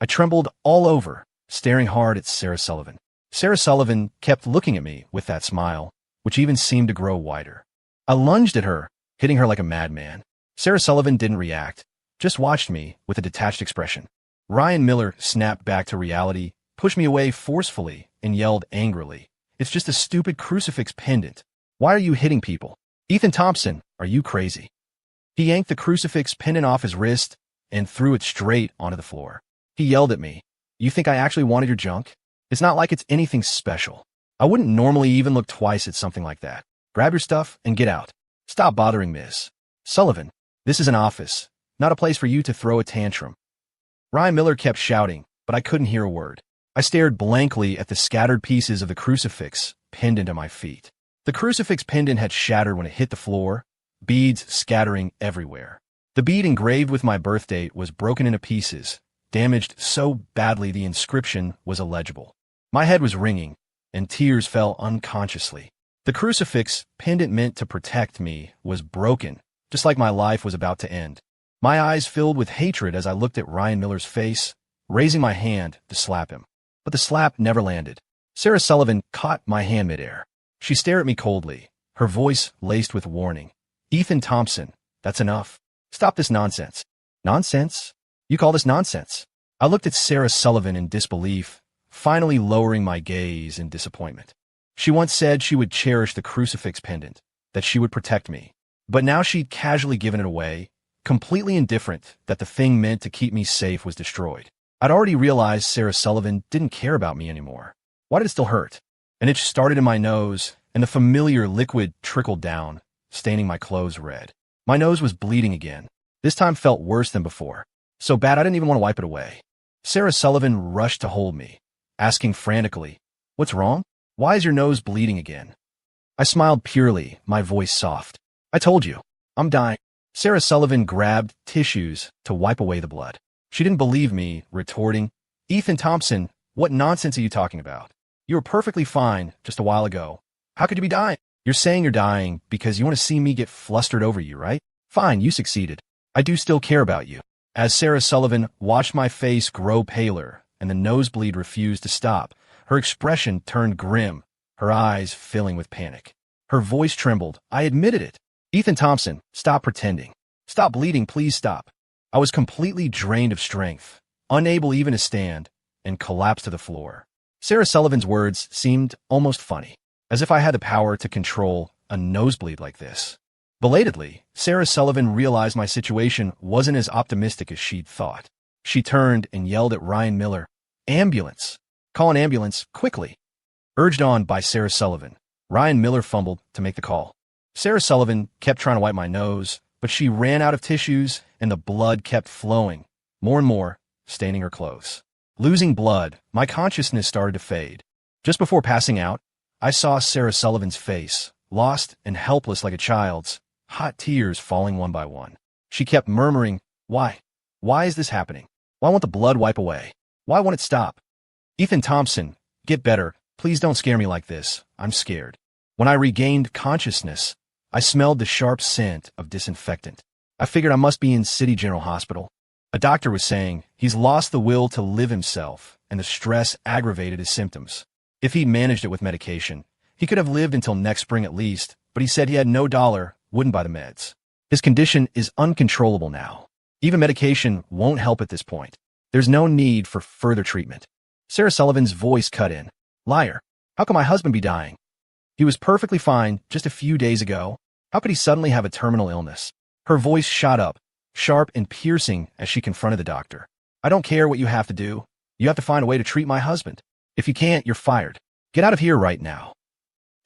[SPEAKER 1] I trembled all over, staring hard at Sarah Sullivan. Sarah Sullivan kept looking at me with that smile, which even seemed to grow wider. I lunged at her, hitting her like a madman. Sarah Sullivan didn't react, just watched me with a detached expression. Ryan Miller snapped back to reality, pushed me away forcefully, and yelled angrily, "It's just a stupid crucifix pendant. Why are you hitting people? Ethan Thompson, are you crazy?" He yanked the crucifix pendant off his wrist and threw it straight onto the floor. He yelled at me, "You think I actually wanted your junk? It's not like it's anything special. I wouldn't normally even look twice at something like that. Grab your stuff and get out. Stop bothering Ms. Sullivan. This is an office, not a place for you to throw a tantrum." Ryan Miller kept shouting, but I couldn't hear a word. I stared blankly at the scattered pieces of the crucifix pendant at my feet. The crucifix pendant had shattered when it hit the floor, beads scattering everywhere. The bead engraved with my birth date was broken into pieces, damaged so badly the inscription was illegible. My head was ringing, and tears fell unconsciously. The crucifix pendant meant to protect me was broken, just like my life was about to end. My eyes filled with hatred as I looked at Ryan Miller's face, raising my hand to slap him. But the slap never landed. Sarah Sullivan caught my hand midair. She stared at me coldly, her voice laced with warning. "Ethan Thompson, that's enough. Stop this nonsense." "Nonsense? You call this nonsense?" I looked at Sarah Sullivan in disbelief, finally lowering my gaze in disappointment. She once said she would cherish the crucifix pendant, that she would protect me. But now she'd casually given it away, completely indifferent that the thing meant to keep me safe was destroyed. I'd already realized Sarah Sullivan didn't care about me anymore. Why did it still hurt? An itch started in my nose, and the familiar liquid trickled down, staining my clothes red. My nose was bleeding again. This time felt worse than before. So bad I didn't even want to wipe it away. Sarah Sullivan rushed to hold me, asking frantically, "What's wrong? Why is your nose bleeding again?" I smiled purely, my voice soft. "I told you, I'm dying." Sarah Sullivan grabbed tissues to wipe away the blood. She didn't believe me, retorting, "Ethan Thompson, what nonsense are you talking about? You were perfectly fine just a while ago. How could you be dying? You're saying you're dying because you want to see me get flustered over you, right? Fine, you succeeded. I do still care about you." As Sarah Sullivan watched my face grow paler and the nosebleed refused to stop, her expression turned grim, her eyes filling with panic. Her voice trembled. I admitted it. "Ethan Thompson, stop pretending. Stop bleeding, please stop." I was completely drained of strength, unable even to stand, and collapsed to the floor. Sarah Sullivan's words seemed almost funny, as if I had the power to control a nosebleed like this. Belatedly, Sarah Sullivan realized my situation wasn't as optimistic as she'd thought. She turned and yelled at Ryan Miller, "Ambulance! Call an ambulance, quickly!" Urged on by Sarah Sullivan, Ryan Miller fumbled to make the call. Sarah Sullivan kept trying to wipe my nose, but she ran out of tissues and the blood kept flowing, more and more, staining her clothes. Losing blood, my consciousness started to fade. Just before passing out, I saw Sarah Sullivan's face, lost and helpless like a child's, hot tears falling one by one. She kept murmuring, "Why? Why is this happening? Why won't the blood wipe away? Why won't it stop? Ethan Thompson, get better. Please don't scare me like this. I'm scared." When I regained consciousness, I smelled the sharp scent of disinfectant. I figured I must be in City General Hospital. A doctor was saying he's lost the will to live himself, and the stress aggravated his symptoms. If he'd managed it with medication, he could have lived until next spring at least, but he said he had no dollar, wouldn't buy the meds. His condition is uncontrollable now. Even medication won't help at this point. There's no need for further treatment. Sarah Sullivan's voice cut in. "Liar. How can my husband be dying? He was perfectly fine just a few days ago. How could he suddenly have a terminal illness?" Her voice shot up, sharp and piercing as she confronted the doctor. "I don't care what you have to do. You have to find a way to treat my husband. If you can't, you're fired. Get out of here right now."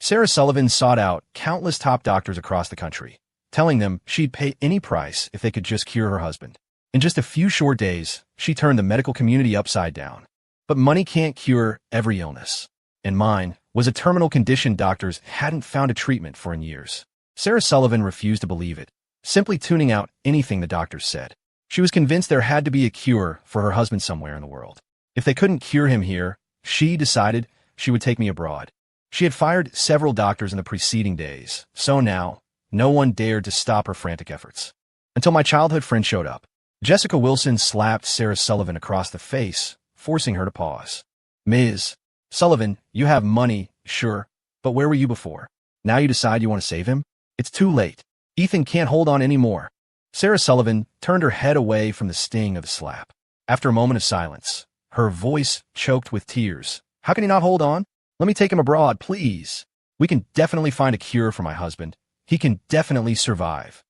[SPEAKER 1] Sarah Sullivan sought out countless top doctors across the country, telling them she'd pay any price if they could just cure her husband. In just a few short days, she turned the medical community upside down. But money can't cure every illness. And mine was a terminal condition doctors hadn't found a treatment for in years. Sarah Sullivan refused to believe it, simply tuning out anything the doctors said. She was convinced there had to be a cure for her husband somewhere in the world. If they couldn't cure him here, she decided she would take me abroad. She had fired several doctors in the preceding days, so now no one dared to stop her frantic efforts. Until my childhood friend showed up. Jessica Wilson slapped Sarah Sullivan across the face, forcing her to pause. "Ms. Sullivan, you have money, sure, but where were you before? Now you decide you want to save him? It's too late. Ethan can't hold on anymore." Sarah Sullivan turned her head away from the sting of the slap. After a moment of silence, her voice choked with tears. "How can he not hold on? Let me take him abroad, please. We can definitely find a cure for my husband. He can definitely survive."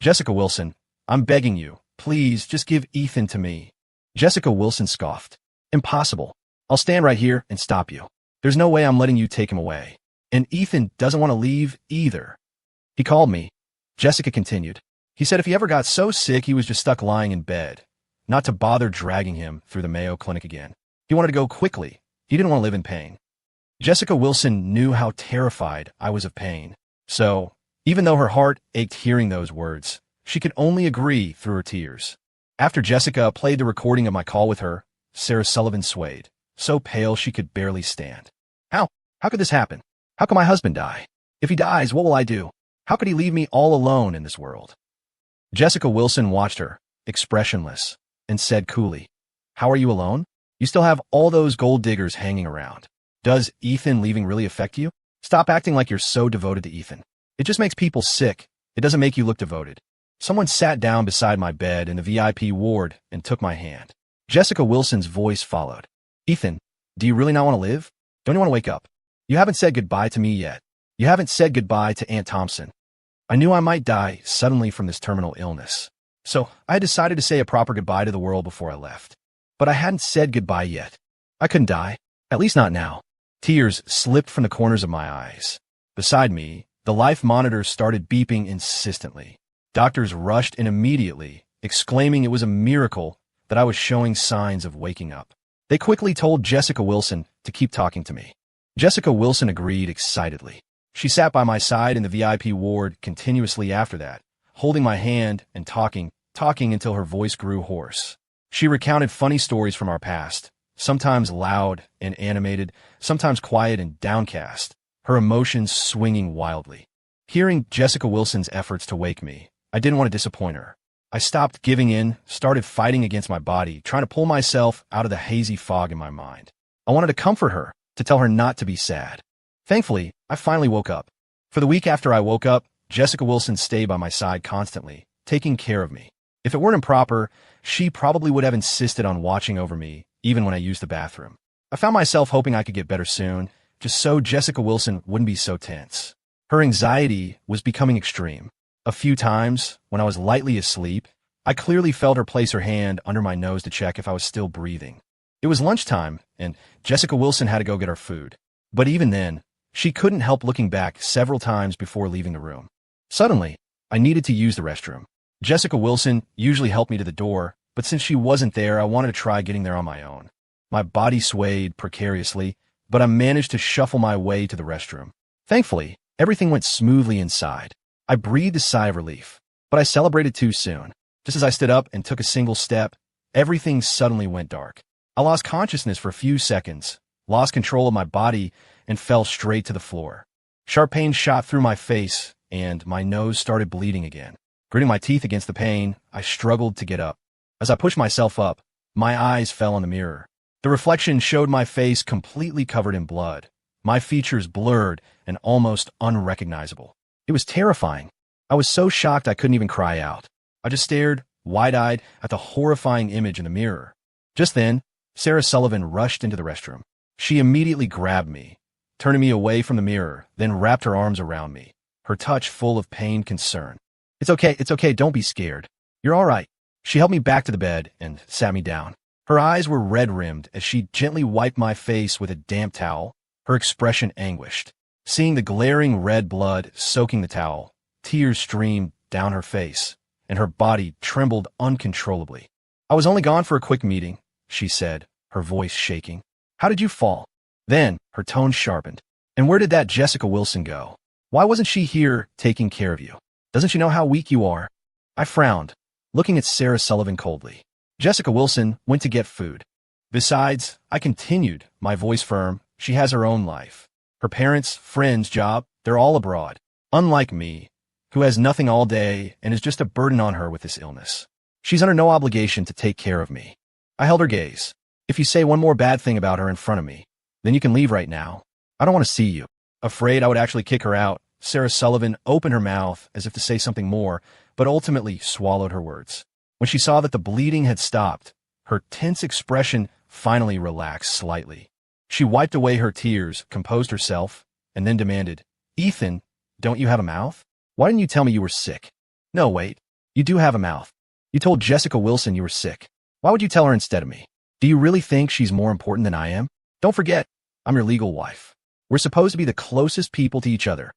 [SPEAKER 1] "Jessica Wilson, I'm begging you, please just give Ethan to me." Jessica Wilson scoffed. "Impossible. I'll stand right here and stop you. There's no way I'm letting you take him away. And Ethan doesn't want to leave either. He called me," Jessica continued. "He said if he ever got so sick he was just stuck lying in bed, not to bother dragging him through the Mayo Clinic again. He wanted to go quickly. He didn't want to live in pain." Jessica Wilson knew how terrified I was of pain. So, even though her heart ached hearing those words, she could only agree through her tears. After Jessica played the recording of my call with her, Sarah Sullivan swayed, so pale she could barely stand. How could this happen? How can my husband die? If he dies, what will I do? How could he leave me all alone in this world?" Jessica Wilson watched her, expressionless, and said coolly, "How are you alone? You still have all those gold diggers hanging around. Does Ethan leaving really affect you? Stop acting like you're so devoted to Ethan. It just makes people sick. It doesn't make you look devoted." Someone sat down beside my bed in the VIP ward and took my hand. Jessica Wilson's voice followed. Ethan, do you really not want to live? Don't you want to wake up? You haven't said goodbye to me yet. You haven't said goodbye to Aunt Thompson. I knew I might die suddenly from this terminal illness. So I had decided to say a proper goodbye to the world before I left. But I hadn't said goodbye yet. I couldn't die. At least not now. Tears slipped from the corners of my eyes. Beside me, the life monitor started beeping insistently. Doctors rushed in immediately, exclaiming it was a miracle that I was showing signs of waking up. They quickly told Jessica Wilson to keep talking to me. Jessica Wilson agreed excitedly. She sat by my side in the VIP ward continuously after that, holding my hand and talking until her voice grew hoarse. She recounted funny stories from our past, sometimes loud and animated, sometimes quiet and downcast, her emotions swinging wildly. Hearing Jessica Wilson's efforts to wake me, I didn't want to disappoint her. I stopped giving in, started fighting against my body, trying to pull myself out of the hazy fog in my mind. I wanted to comfort her, to tell her not to be sad. Thankfully, I finally woke up. For the week after I woke up, Jessica Wilson stayed by my side constantly, taking care of me. If it weren't improper, she probably would have insisted on watching over me, even when I used the bathroom. I found myself hoping I could get better soon, just so Jessica Wilson wouldn't be so tense. Her anxiety was becoming extreme. A few times, when I was lightly asleep, I clearly felt her place her hand under my nose to check if I was still breathing. It was lunchtime, and Jessica Wilson had to go get our food. But even then, she couldn't help looking back several times before leaving the room. Suddenly, I needed to use the restroom. Jessica Wilson usually helped me to the door, but since she wasn't there, I wanted to try getting there on my own. My body swayed precariously, but I managed to shuffle my way to the restroom. Thankfully, everything went smoothly inside. I breathed a sigh of relief, but I celebrated too soon. Just as I stood up and took a single step, everything suddenly went dark. I lost consciousness for a few seconds, lost control of my body, and fell straight to the floor. Sharp pain shot through my face, and my nose started bleeding again. Gritting my teeth against the pain, I struggled to get up. As I pushed myself up, my eyes fell on the mirror. The reflection showed my face completely covered in blood, my features blurred and almost unrecognizable. It was terrifying. I was so shocked I couldn't even cry out. I just stared, wide-eyed, at the horrifying image in the mirror. Just then, Sarah Sullivan rushed into the restroom. She immediately grabbed me, turning me away from the mirror, then wrapped her arms around me, her touch full of pained concern. It's okay, don't be scared. You're all right. She helped me back to the bed and sat me down. Her eyes were red-rimmed as she gently wiped my face with a damp towel, her expression anguished. Seeing the glaring red blood soaking the towel, tears streamed down her face, and her body trembled uncontrollably. I was only gone for a quick meeting, she said, her voice shaking. How did you fall? Then, her tone sharpened. And where did that Jessica Wilson go? Why wasn't she here taking care of you? Doesn't she know how weak you are? I frowned, looking at Sarah Sullivan coldly. Jessica Wilson went to get food. Besides, I continued, my voice firm, she has her own life. Her parents, friends, job, they're all abroad. Unlike me, who has nothing all day and is just a burden on her with this illness. She's under no obligation to take care of me. I held her gaze. If you say one more bad thing about her in front of me, then you can leave right now. I don't want to see you. Afraid I would actually kick her out, Sarah Sullivan opened her mouth as if to say something more, but ultimately swallowed her words. When she saw that the bleeding had stopped, her tense expression finally relaxed slightly. She wiped away her tears, composed herself, and then demanded, Ethan, don't you have a mouth? Why didn't you tell me you were sick? No, wait. You do have a mouth. You told Jessica Wilson you were sick. Why would you tell her instead of me? Do you really think she's more important than I am? Don't forget, I'm your legal wife. We're supposed to be the closest people to each other.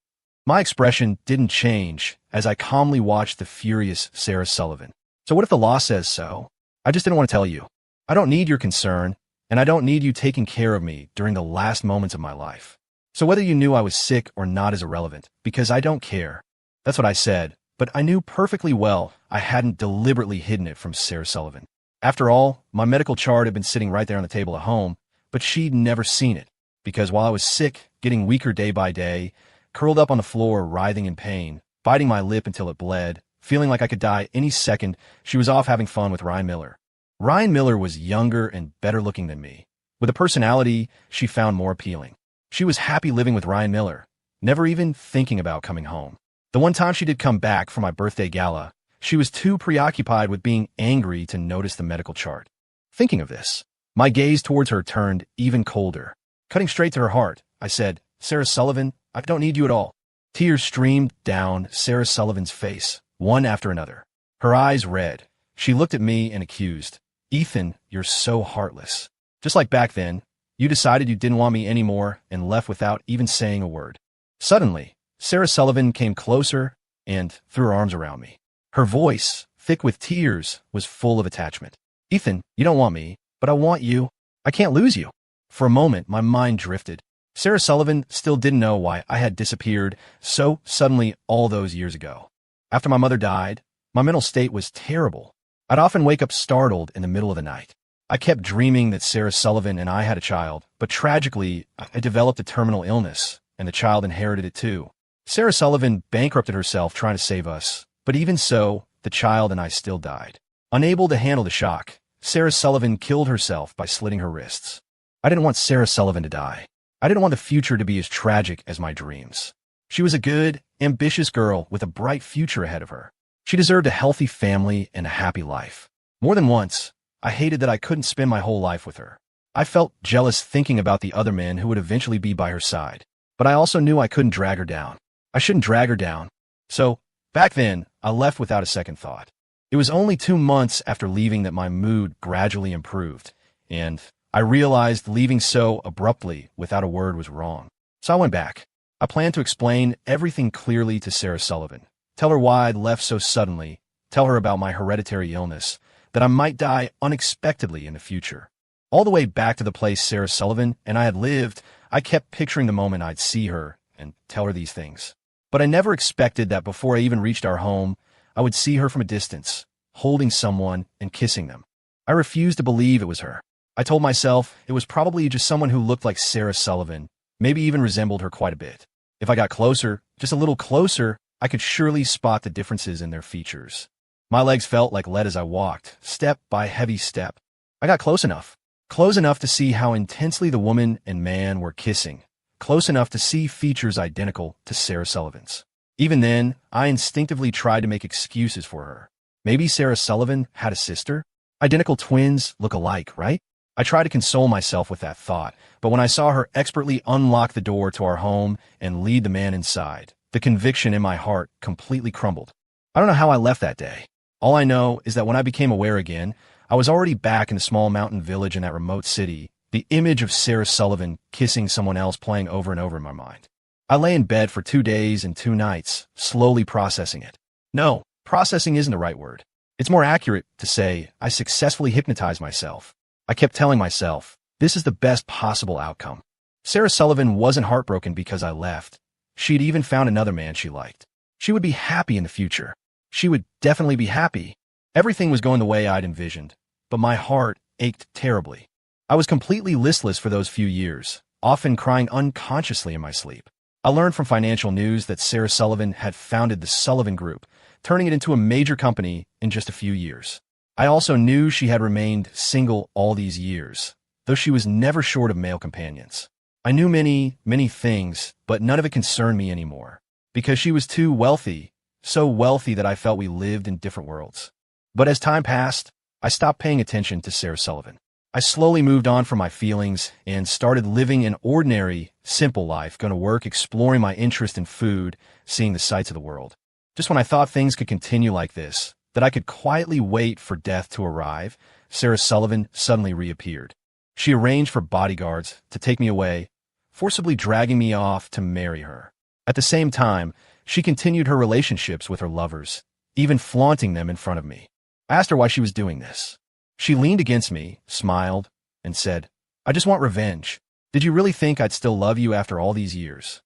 [SPEAKER 1] My expression didn't change as I calmly watched the furious Sarah Sullivan. So what if the law says so? I just didn't want to tell you. I don't need your concern, and I don't need you taking care of me during the last moments of my life. So whether you knew I was sick or not is irrelevant, because I don't care. That's what I said, but I knew perfectly well I hadn't deliberately hidden it from Sarah Sullivan. After all, my medical chart had been sitting right there on the table at home, but she'd never seen it, because while I was sick, getting weaker day by day, curled up on the floor, writhing in pain, biting my lip until it bled, feeling like I could die any second, she was off having fun with Ryan Miller. Ryan Miller was younger and better looking than me, with a personality she found more appealing. She was happy living with Ryan Miller, never even thinking about coming home. The one time she did come back for my birthday gala, she was too preoccupied with being angry to notice the medical chart. Thinking of this, my gaze towards her turned even colder. Cutting straight to her heart, I said, "Sarah Sullivan, I don't need you at all." Tears streamed down Sarah Sullivan's face, one after another. Her eyes red. She looked at me and accused, "Ethan, you're so heartless. Just like back then, you decided you didn't want me anymore and left without even saying a word." Suddenly, Sarah Sullivan came closer and threw her arms around me. Her voice, thick with tears, was full of attachment. "Ethan, you don't want me, but I want you. I can't lose you." For a moment, my mind drifted. Sarah Sullivan still didn't know why I had disappeared so suddenly all those years ago. After my mother died, my mental state was terrible. I'd often wake up startled in the middle of the night. I kept dreaming that Sarah Sullivan and I had a child, but tragically, I developed a terminal illness, and the child inherited it too. Sarah Sullivan bankrupted herself trying to save us, but even so, the child and I still died. Unable to handle the shock, Sarah Sullivan killed herself by slitting her wrists. I didn't want Sarah Sullivan to die. I didn't want the future to be as tragic as my dreams. She was a good, ambitious girl with a bright future ahead of her. She deserved a healthy family and a happy life. More than once, I hated that I couldn't spend my whole life with her. I felt jealous thinking about the other men who would eventually be by her side. But I also knew I couldn't drag her down. I shouldn't drag her down. So, back then, I left without a second thought. It was only 2 months after leaving that my mood gradually improved, and I realized leaving so abruptly without a word was wrong. So I went back. I planned to explain everything clearly to Sarah Sullivan. Tell her why I'd left so suddenly. Tell her about my hereditary illness, that I might die unexpectedly in the future. All the way back to the place Sarah Sullivan and I had lived, I kept picturing the moment I'd see her and tell her these things. But I never expected that before I even reached our home, I would see her from a distance, holding someone and kissing them. I refused to believe it was her. I told myself it was probably just someone who looked like Sarah Sullivan, maybe even resembled her quite a bit. If I got closer, just a little closer, I could surely spot the differences in their features. My legs felt like lead as I walked, step by heavy step. I got close enough to see how intensely the woman and man were kissing, close enough to see features identical to Sarah Sullivan's. Even then, I instinctively tried to make excuses for her. Maybe Sarah Sullivan had a sister? Identical twins look alike, right? I tried to console myself with that thought, but when I saw her expertly unlock the door to our home and lead the man inside, the conviction in my heart completely crumbled. I don't know how I left that day. All I know is that when I became aware again, I was already back in the small mountain village in that remote city, the image of Sarah Sullivan kissing someone else playing over and over in my mind. I lay in bed for 2 days and 2 nights, slowly processing it. No, processing isn't the right word. It's more accurate to say I successfully hypnotized myself. I kept telling myself, this is the best possible outcome. Sarah Sullivan wasn't heartbroken because I left. She'd even found another man she liked. She would be happy in the future. She would definitely be happy. Everything was going the way I'd envisioned, but my heart ached terribly. I was completely listless for those few years, often crying unconsciously in my sleep. I learned from financial news that Sarah Sullivan had founded the Sullivan Group, turning it into a major company in just a few years. I also knew she had remained single all these years, though she was never short of male companions. I knew many, many things, but none of it concerned me anymore, because she was too wealthy, so wealthy that I felt we lived in different worlds. But as time passed, I stopped paying attention to Sarah Sullivan. I slowly moved on from my feelings and started living an ordinary, simple life, going to work, exploring my interest in food, seeing the sights of the world. Just when I thought things could continue like this, that I could quietly wait for death to arrive, Sarah Sullivan suddenly reappeared. She arranged for bodyguards to take me away, forcibly dragging me off to marry her. At the same time, she continued her relationships with her lovers, even flaunting them in front of me. I asked her why she was doing this. She leaned against me, smiled, and said, "I just want revenge. Did you really think I'd still love you after all these years?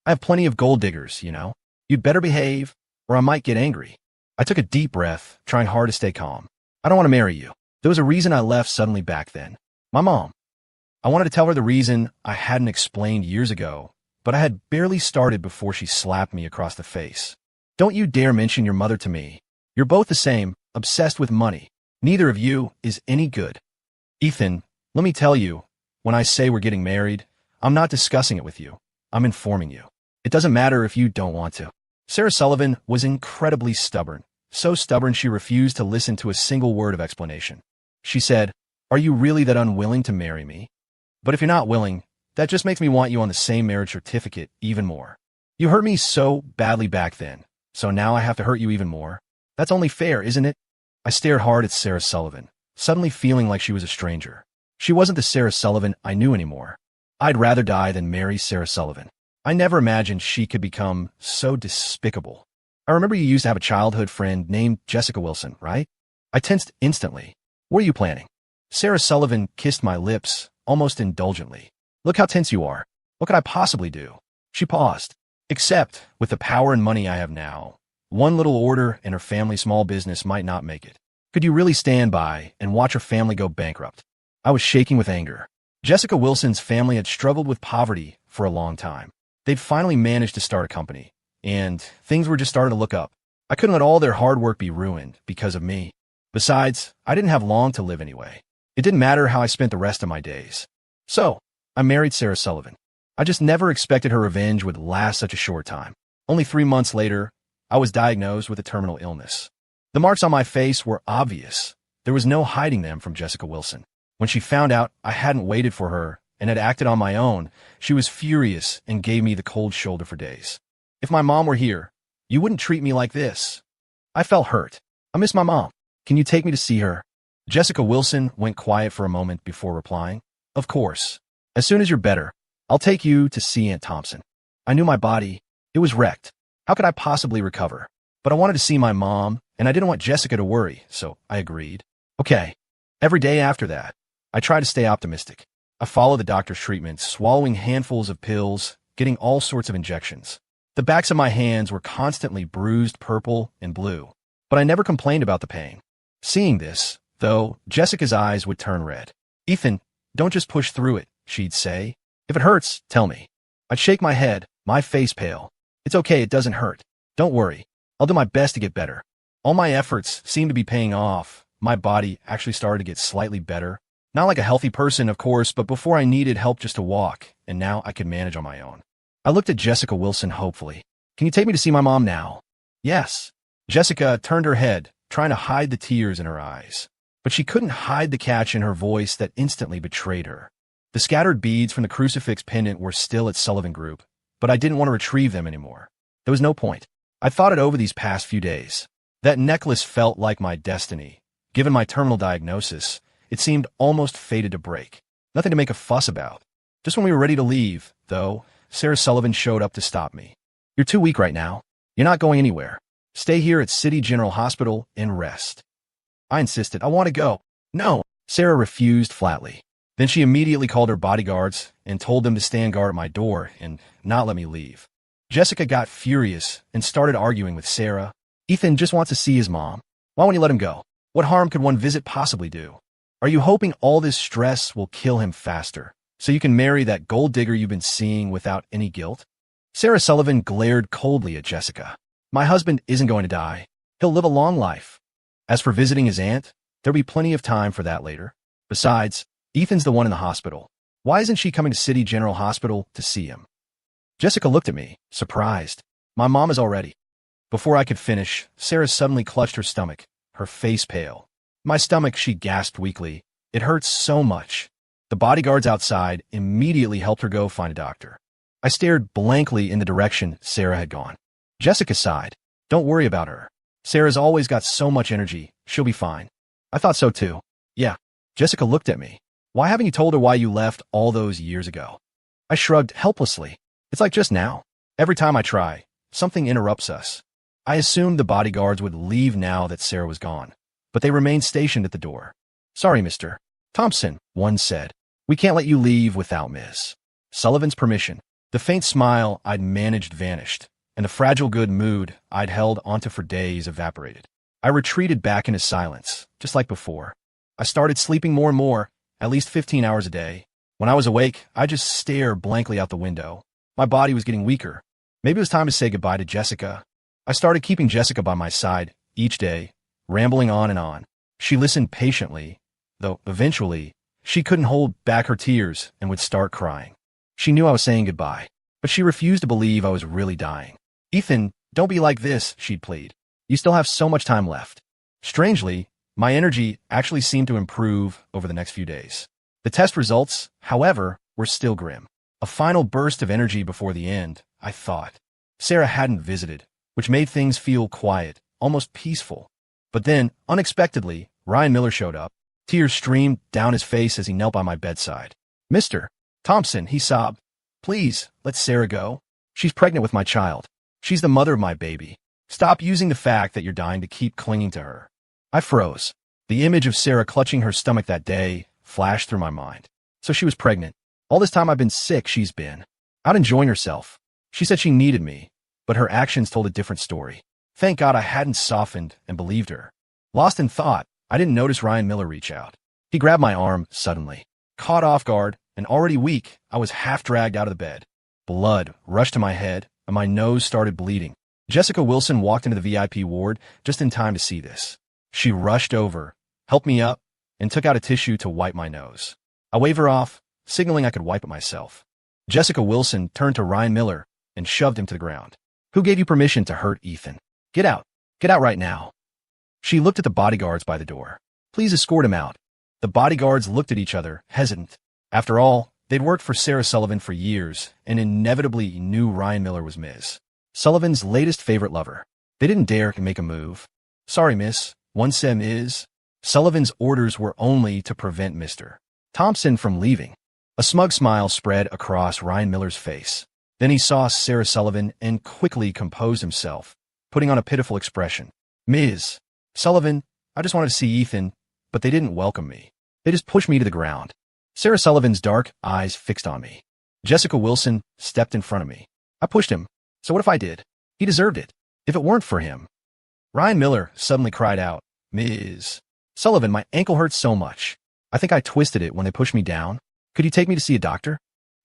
[SPEAKER 1] I have plenty of gold diggers, you know. You'd better behave, or I might get angry." I took a deep breath, trying hard to stay calm. "I don't want to marry you. There was a reason I left suddenly back then. My mom." I wanted to tell her the reason I hadn't explained years ago, but I had barely started before she slapped me across the face. "Don't you dare mention your mother to me. You're both the same, obsessed with money. Neither of you is any good. Ethan, let me tell you, when I say we're getting married, I'm not discussing it with you. I'm informing you. It doesn't matter if you don't want to." Sarah Sullivan was incredibly stubborn, so stubborn she refused to listen to a single word of explanation. She said, Are you really that unwilling to marry me? But if you're not willing, that just makes me want you on the same marriage certificate even more. You hurt me so badly back then, so now I have to hurt you even more? That's only fair, isn't it? I stared hard at Sarah Sullivan, suddenly feeling like she was a stranger. She wasn't the Sarah Sullivan I knew anymore. I'd rather die than marry Sarah Sullivan. I never imagined she could become so despicable. I remember you used to have a childhood friend named Jessica Wilson, right? I tensed instantly. What are you planning? Sarah Sullivan kissed my lips, almost indulgently. Look how tense you are. What could I possibly do? She paused. Except, with the power and money I have now, one little order in her family small business might not make it. Could you really stand by and watch her family go bankrupt? I was shaking with anger. Jessica Wilson's family had struggled with poverty for a long time. They'd finally managed to start a company, and things were just starting to look up. I couldn't let all their hard work be ruined because of me. Besides, I didn't have long to live anyway. It didn't matter how I spent the rest of my days. So, I married Sarah Sullivan. I just never expected her revenge would last such a short time. Only 3 months later, I was diagnosed with a terminal illness. The marks on my face were obvious. There was no hiding them from Jessica Wilson. When she found out I hadn't waited for her and had acted on my own, she was furious and gave me the cold shoulder for days. If my mom were here, you wouldn't treat me like this. I felt hurt. I miss my mom. Can you take me to see her? Jessica Wilson went quiet for a moment before replying. Of course. As soon as you're better, I'll take you to see Aunt Thompson. I knew my body. It was wrecked. How could I possibly recover? But I wanted to see my mom, and I didn't want Jessica to worry, so I agreed. Okay. Every day after that, I tried to stay optimistic. I followed the doctor's treatments, swallowing handfuls of pills, getting all sorts of injections. The backs of my hands were constantly bruised purple and blue, but I never complained about the pain. Seeing this, though, Jessica's eyes would turn red. Ethan, don't just push through it, she'd say. If it hurts, tell me. I'd shake my head, my face pale. It's okay, it doesn't hurt. Don't worry. I'll do my best to get better. All my efforts seemed to be paying off. My body actually started to get slightly better. Not like a healthy person, of course, but before I needed help just to walk, and now I could manage on my own. I looked at Jessica Wilson hopefully. Can you take me to see my mom now? Yes. Jessica turned her head, trying to hide the tears in her eyes. But she couldn't hide the catch in her voice that instantly betrayed her. The scattered beads from the crucifix pendant were still at Sullivan Group, but I didn't want to retrieve them anymore. There was no point. I thought it over these past few days. That necklace felt like my destiny. Given my terminal diagnosis, it seemed almost fated to break. Nothing to make a fuss about. Just when we were ready to leave, though, Sarah Sullivan showed up to stop me. You're too weak right now. You're not going anywhere. Stay here at City General Hospital and rest. I insisted. I want to go. No. Sarah refused flatly. Then she immediately called her bodyguards and told them to stand guard at my door and not let me leave. Jessica got furious and started arguing with Sarah. Ethan just wants to see his mom. Why won't you let him go? What harm could one visit possibly do? Are you hoping all this stress will kill him faster, so you can marry that gold digger you've been seeing without any guilt? Sarah Sullivan glared coldly at Jessica. My husband isn't going to die. He'll live a long life. As for visiting his aunt, there'll be plenty of time for that later. Besides, Ethan's the one in the hospital. Why isn't she coming to City General Hospital to see him? Jessica looked at me, surprised. My mom is already. Before I could finish, Sarah suddenly clutched her stomach, her face pale. My stomach, she gasped weakly. It hurts so much. The bodyguards outside immediately helped her go find a doctor. I stared blankly in the direction Sarah had gone. Jessica sighed. Don't worry about her. Sarah's always got so much energy. She'll be fine. I thought so too. Yeah. Jessica looked at me. Why haven't you told her why you left all those years ago? I shrugged helplessly. It's like just now. Every time I try, something interrupts us. I assumed the bodyguards would leave now that Sarah was gone, but they remained stationed at the door. Sorry, Mr. Thompson, one said. We can't let you leave without Ms. Sullivan's permission. The faint smile I'd managed vanished, and the fragile good mood I'd held onto for days evaporated. I retreated back into silence, just like before. I started sleeping more and more, at least 15 hours a day. When I was awake, I'd just stare blankly out the window. My body was getting weaker. Maybe it was time to say goodbye to Jessica. I started keeping Jessica by my side each day, rambling on and on. She listened patiently, though eventually she couldn't hold back her tears and would start crying. She knew I was saying goodbye, but she refused to believe I was really dying. Ethan, don't be like this, she'd plead. You still have so much time left. Strangely, My energy actually seemed to improve over the next few days. The test results, however, were still grim. A final burst of energy before the end, I thought. Sarah hadn't visited, which made things feel quiet, almost peaceful. But then, unexpectedly, Ryan Miller showed up. Tears streamed down his face as he knelt by my bedside. "Mr. Thompson," he sobbed. "Please, let Sarah go. She's pregnant with my child. She's the mother of my baby. Stop using the fact that you're dying to keep clinging to her." I froze. The image of Sarah clutching her stomach that day flashed through my mind. So she was pregnant. All this time I've been sick, she's been out enjoying herself. She said she needed me, but her actions told a different story. Thank God I hadn't softened and believed her. Lost in thought, I didn't notice Ryan Miller reach out. He grabbed my arm suddenly. Caught off guard, and already weak, I was half dragged out of the bed. Blood rushed to my head, and my nose started bleeding. Jessica Wilson walked into the VIP ward just in time to see this. She rushed over, helped me up, and took out a tissue to wipe my nose. I waved her off, signaling I could wipe it myself. Jessica Wilson turned to Ryan Miller and shoved him to the ground. "Who gave you permission to hurt Ethan? Get out. Get out right now." She looked at the bodyguards by the door. "Please escort him out." The bodyguards looked at each other, hesitant. After all, they'd worked for Sarah Sullivan for years and inevitably knew Ryan Miller was Ms. Sullivan's latest favorite lover. They didn't dare to make a move. "Sorry, miss," one said. Ms. Sullivan's orders were only to prevent Mr. Thompson from leaving. A smug smile spread across Ryan Miller's face. Then he saw Sarah Sullivan and quickly composed himself, putting on a pitiful expression. "Ms. Sullivan, I just wanted to see Ethan, but they didn't welcome me. They just pushed me to the ground." Sarah Sullivan's dark eyes fixed on me. Jessica Wilson stepped in front of me. "I pushed him. So what if I did? He deserved it. If it weren't for him." Ryan Miller suddenly cried out, "Ms. Sullivan, my ankle hurts so much. I think I twisted it when they pushed me down. Could you take me to see a doctor?"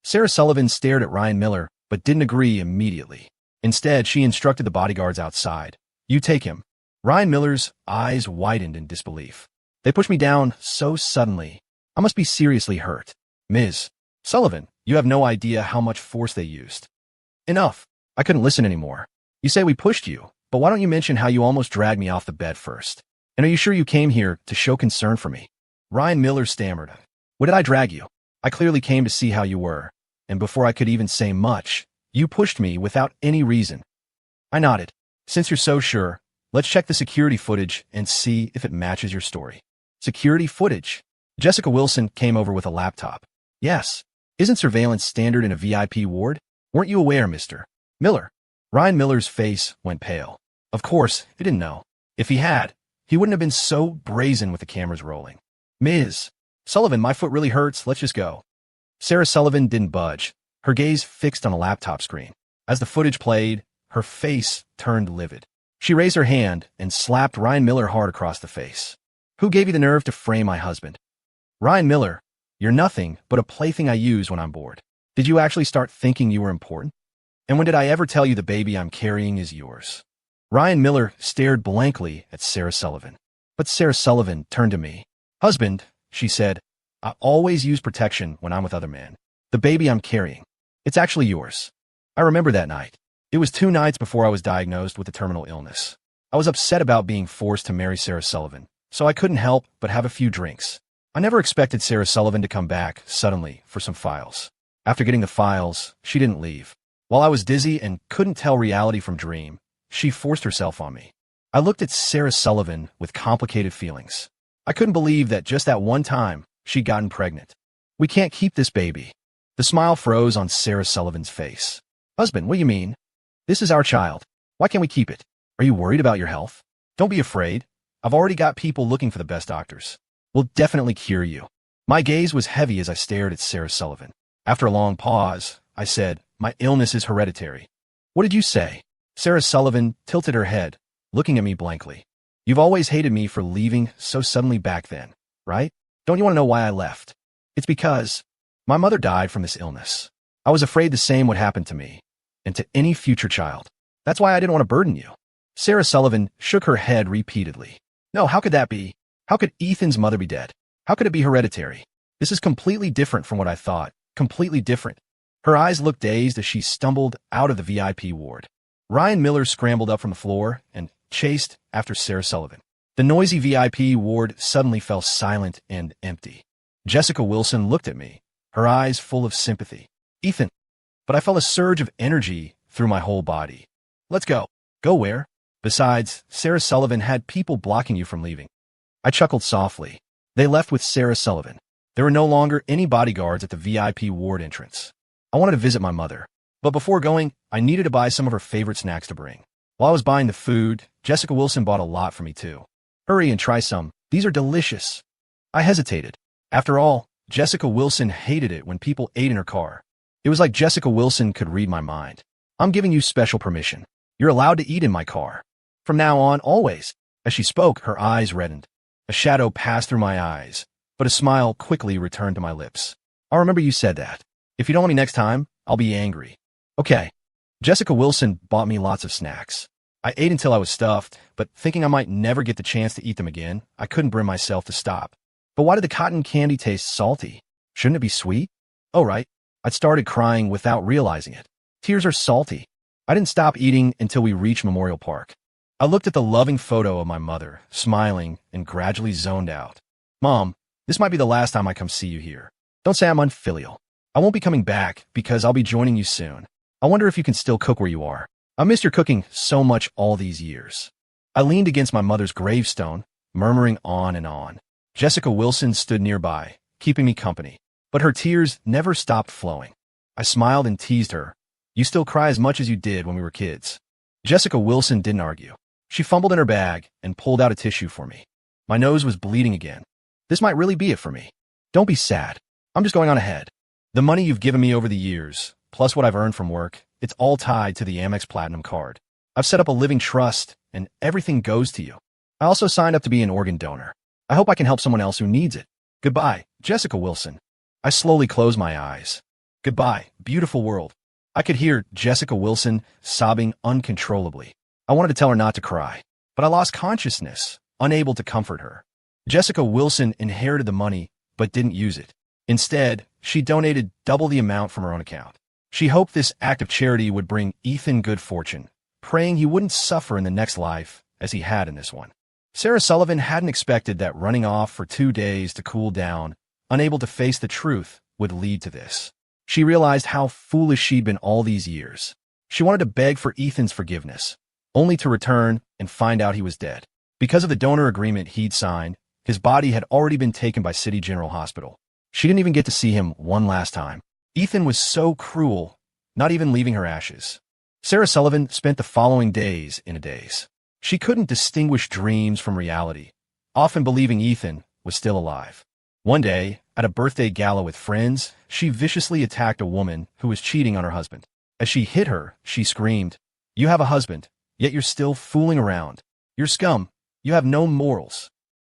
[SPEAKER 1] Sarah Sullivan stared at Ryan Miller, but didn't agree immediately. Instead, she instructed the bodyguards outside. "You take him." Ryan Miller's eyes widened in disbelief. "They pushed me down so suddenly. I must be seriously hurt." "Ms. Sullivan, you have no idea how much force they used." "Enough. I couldn't listen anymore. You say we pushed you, but why don't you mention how you almost dragged me off the bed first? And are you sure you came here to show concern for me?" Ryan Miller stammered. "What did I drag you? I clearly came to see how you were. And before I could even say much, you pushed me without any reason." I nodded. "Since you're so sure, let's check the security footage and see if it matches your story." "Security footage?" Jessica Wilson came over with a laptop. "Yes. Isn't surveillance standard in a VIP ward? Weren't you aware, Mr. Miller?" Ryan Miller's face went pale. Of course, he didn't know. If he had, he wouldn't have been so brazen with the cameras rolling. "Ms. Sullivan, my foot really hurts. Let's just go." Sarah Sullivan didn't budge, her gaze fixed on a laptop screen. As the footage played, her face turned livid. She raised her hand and slapped Ryan Miller hard across the face. "Who gave you the nerve to frame my husband?" "Ryan Miller, you're nothing but a plaything I use when I'm bored. Did you actually start thinking you were important? And when did I ever tell you the baby I'm carrying is yours?" Ryan Miller stared blankly at Sarah Sullivan. But Sarah Sullivan turned to me. "Husband," she said, "I always use protection when I'm with other men. The baby I'm carrying, it's actually yours." I remember that night. It was 2 nights before I was diagnosed with a terminal illness. I was upset about being forced to marry Sarah Sullivan, so I couldn't help but have a few drinks. I never expected Sarah Sullivan to come back suddenly for some files. After getting the files, she didn't leave. While I was dizzy and couldn't tell reality from dream, she forced herself on me. I looked at Sarah Sullivan with complicated feelings. I couldn't believe that just that one time, she'd gotten pregnant. "We can't keep this baby." The smile froze on Sarah Sullivan's face. "Husband, what do you mean? This is our child. Why can't we keep it? Are you worried about your health? Don't be afraid. I've already got people looking for the best doctors. We'll definitely cure you." My gaze was heavy as I stared at Sarah Sullivan. After a long pause, I said, "My illness is hereditary." "What did you say?" Sarah Sullivan tilted her head, looking at me blankly. "You've always hated me for leaving so suddenly back then, right? Don't you want to know why I left?" "It's because my mother died from this illness. I was afraid the same would happen to me, and to any future child. That's why I didn't want to burden you." Sarah Sullivan shook her head repeatedly. "No, how could that be? How could Ethan's mother be dead? How could it be hereditary? This is completely different from what I thought. Completely different." Her eyes looked dazed as she stumbled out of the VIP ward. Ryan Miller scrambled up from the floor and chased after Sarah Sullivan. The noisy VIP ward suddenly fell silent and empty. Jessica Wilson looked at me, her eyes full of sympathy. Ethan. But I felt a surge of energy through my whole body. Let's go. Go where? Besides, Sarah Sullivan had people blocking you from leaving. I chuckled softly. They left with Sarah Sullivan. There were no longer any bodyguards at the VIP ward entrance. I wanted to visit my mother. But before going, I needed to buy some of her favorite snacks to bring. While I was buying the food, Jessica Wilson bought a lot for me too. Hurry and try some. These are delicious. I hesitated. After all, Jessica Wilson hated it when people ate in her car. It was like Jessica Wilson could read my mind. I'm giving you special permission. You're allowed to eat in my car. From now on, always. As she spoke, her eyes reddened. A shadow passed through my eyes, but a smile quickly returned to my lips. I'll remember you said that. If you don't let me next time, I'll be angry. Okay. Jessica Wilson bought me lots of snacks. I ate until I was stuffed, but thinking I might never get the chance to eat them again, I couldn't bring myself to stop. But why did the cotton candy taste salty? Shouldn't it be sweet? Oh, right. I'd started crying without realizing it. Tears are salty. I didn't stop eating until we reached Memorial Park. I looked at the loving photo of my mother, smiling, and gradually zoned out. Mom, this might be the last time I come see you here. Don't say I'm unfilial. I won't be coming back because I'll be joining you soon. I wonder if you can still cook where you are. I missed your cooking so much all these years. I leaned against my mother's gravestone, murmuring on and on. Jessica Wilson stood nearby, keeping me company. But her tears never stopped flowing. I smiled and teased her. You still cry as much as you did when we were kids. Jessica Wilson didn't argue. She fumbled in her bag and pulled out a tissue for me. My nose was bleeding again. This might really be it for me. Don't be sad. I'm just going on ahead. The money you've given me over the years, plus what I've earned from work, it's all tied to the Amex Platinum card. I've set up a living trust, and everything goes to you. I also signed up to be an organ donor. I hope I can help someone else who needs it. Goodbye, Jessica Wilson. I slowly closed my eyes. Goodbye, beautiful world. I could hear Jessica Wilson sobbing uncontrollably. I wanted to tell her not to cry, but I lost consciousness, unable to comfort her. Jessica Wilson inherited the money, but didn't use it. Instead, she donated double the amount from her own account. She hoped this act of charity would bring Ethan good fortune, praying he wouldn't suffer in the next life as he had in this one. Sarah Sullivan hadn't expected that running off for 2 days to cool down, unable to face the truth, would lead to this. She realized how foolish she'd been all these years. She wanted to beg for Ethan's forgiveness, only to return and find out he was dead. Because of the donor agreement he'd signed, his body had already been taken by City General Hospital. She didn't even get to see him one last time. Ethan was so cruel, not even leaving her ashes. Sarah Sullivan spent the following days in a daze. She couldn't distinguish dreams from reality, often believing Ethan was still alive. One day, at a birthday gala with friends, she viciously attacked a woman who was cheating on her husband. As she hit her, she screamed, "You have a husband, yet you're still fooling around. You're scum. You have no morals."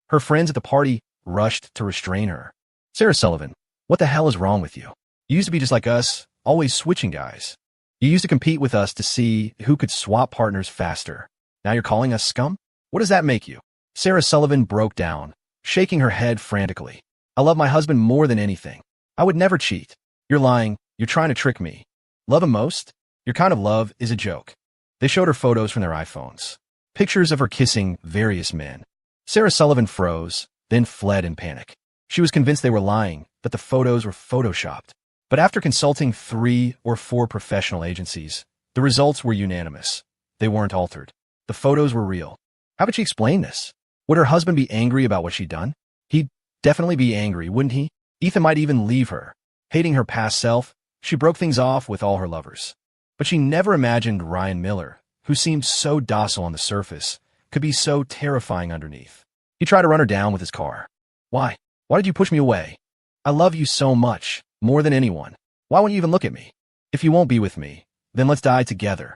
[SPEAKER 1] Her friends at the party rushed to restrain her. Sarah Sullivan, what the hell is wrong with you? You used to be just like us, always switching guys. You used to compete with us to see who could swap partners faster. Now you're calling us scum? What does that make you? Sarah Sullivan broke down, shaking her head frantically. I love my husband more than anything. I would never cheat. You're lying. You're trying to trick me. Love him most? Your kind of love is a joke. They showed her photos from their iPhones. Pictures of her kissing various men. Sarah Sullivan froze, then fled in panic. She was convinced they were lying, that the photos were photoshopped. But after consulting 3 or 4 professional agencies, the results were unanimous. They weren't altered. The photos were real. How would she explain this? Would her husband be angry about what she'd done? He'd definitely be angry, wouldn't he? Ethan might even leave her. Hating her past self, she broke things off with all her lovers. But she never imagined Ryan Miller, who seemed so docile on the surface, could be so terrifying underneath. He tried to run her down with his car. Why? Why did you push me away? I love you so much, more than anyone. Why won't you even look at me? If you won't be with me, then let's die together.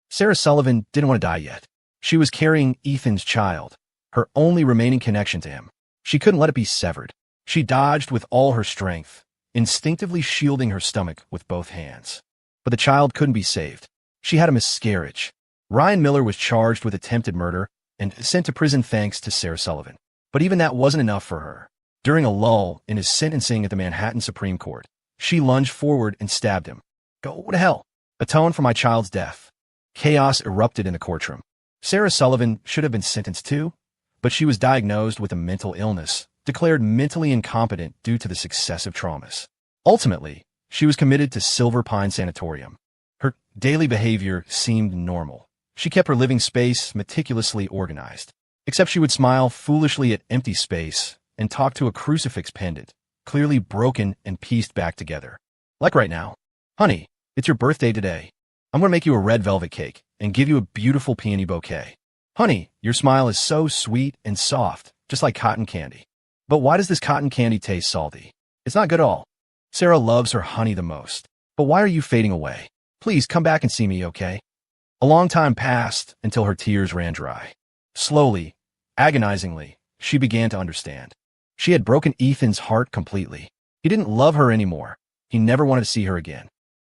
[SPEAKER 1] Sarah Sullivan didn't want to die yet. She was carrying Ethan's child, her only remaining connection to him. She couldn't let it be severed. She dodged with all her strength, instinctively shielding her stomach with both hands. But the child couldn't be saved. She had a miscarriage. Ryan Miller was charged with attempted murder and sent to prison thanks to Sarah Sullivan. But even that wasn't enough for her. During a lull in his sentencing at the Manhattan Supreme Court, she lunged forward and stabbed him. Go to hell. Atone for my child's death. Chaos erupted in the courtroom. Sarah Sullivan should have been sentenced too, but she was diagnosed with a mental illness, declared mentally incompetent due to the successive traumas. Ultimately, she was committed to Silver Pine Sanatorium. Her daily behavior seemed normal. She kept her living space meticulously organized. Except she would smile foolishly at empty space and talk to a crucifix pendant, clearly broken and pieced back together. Like right now. Honey, it's your birthday today. I'm going to make you a red velvet cake and give you a beautiful peony bouquet. Honey, your smile is so sweet and soft, just like cotton candy. But why does this cotton candy taste salty? It's not good at all. Sarah loves her honey the most. But why are you fading away? Please come back and see me, okay? A long time passed until her tears ran dry. Slowly, agonizingly, she began to understand. She had broken Ethan's heart completely. He didn't love her anymore. He never wanted to see her again.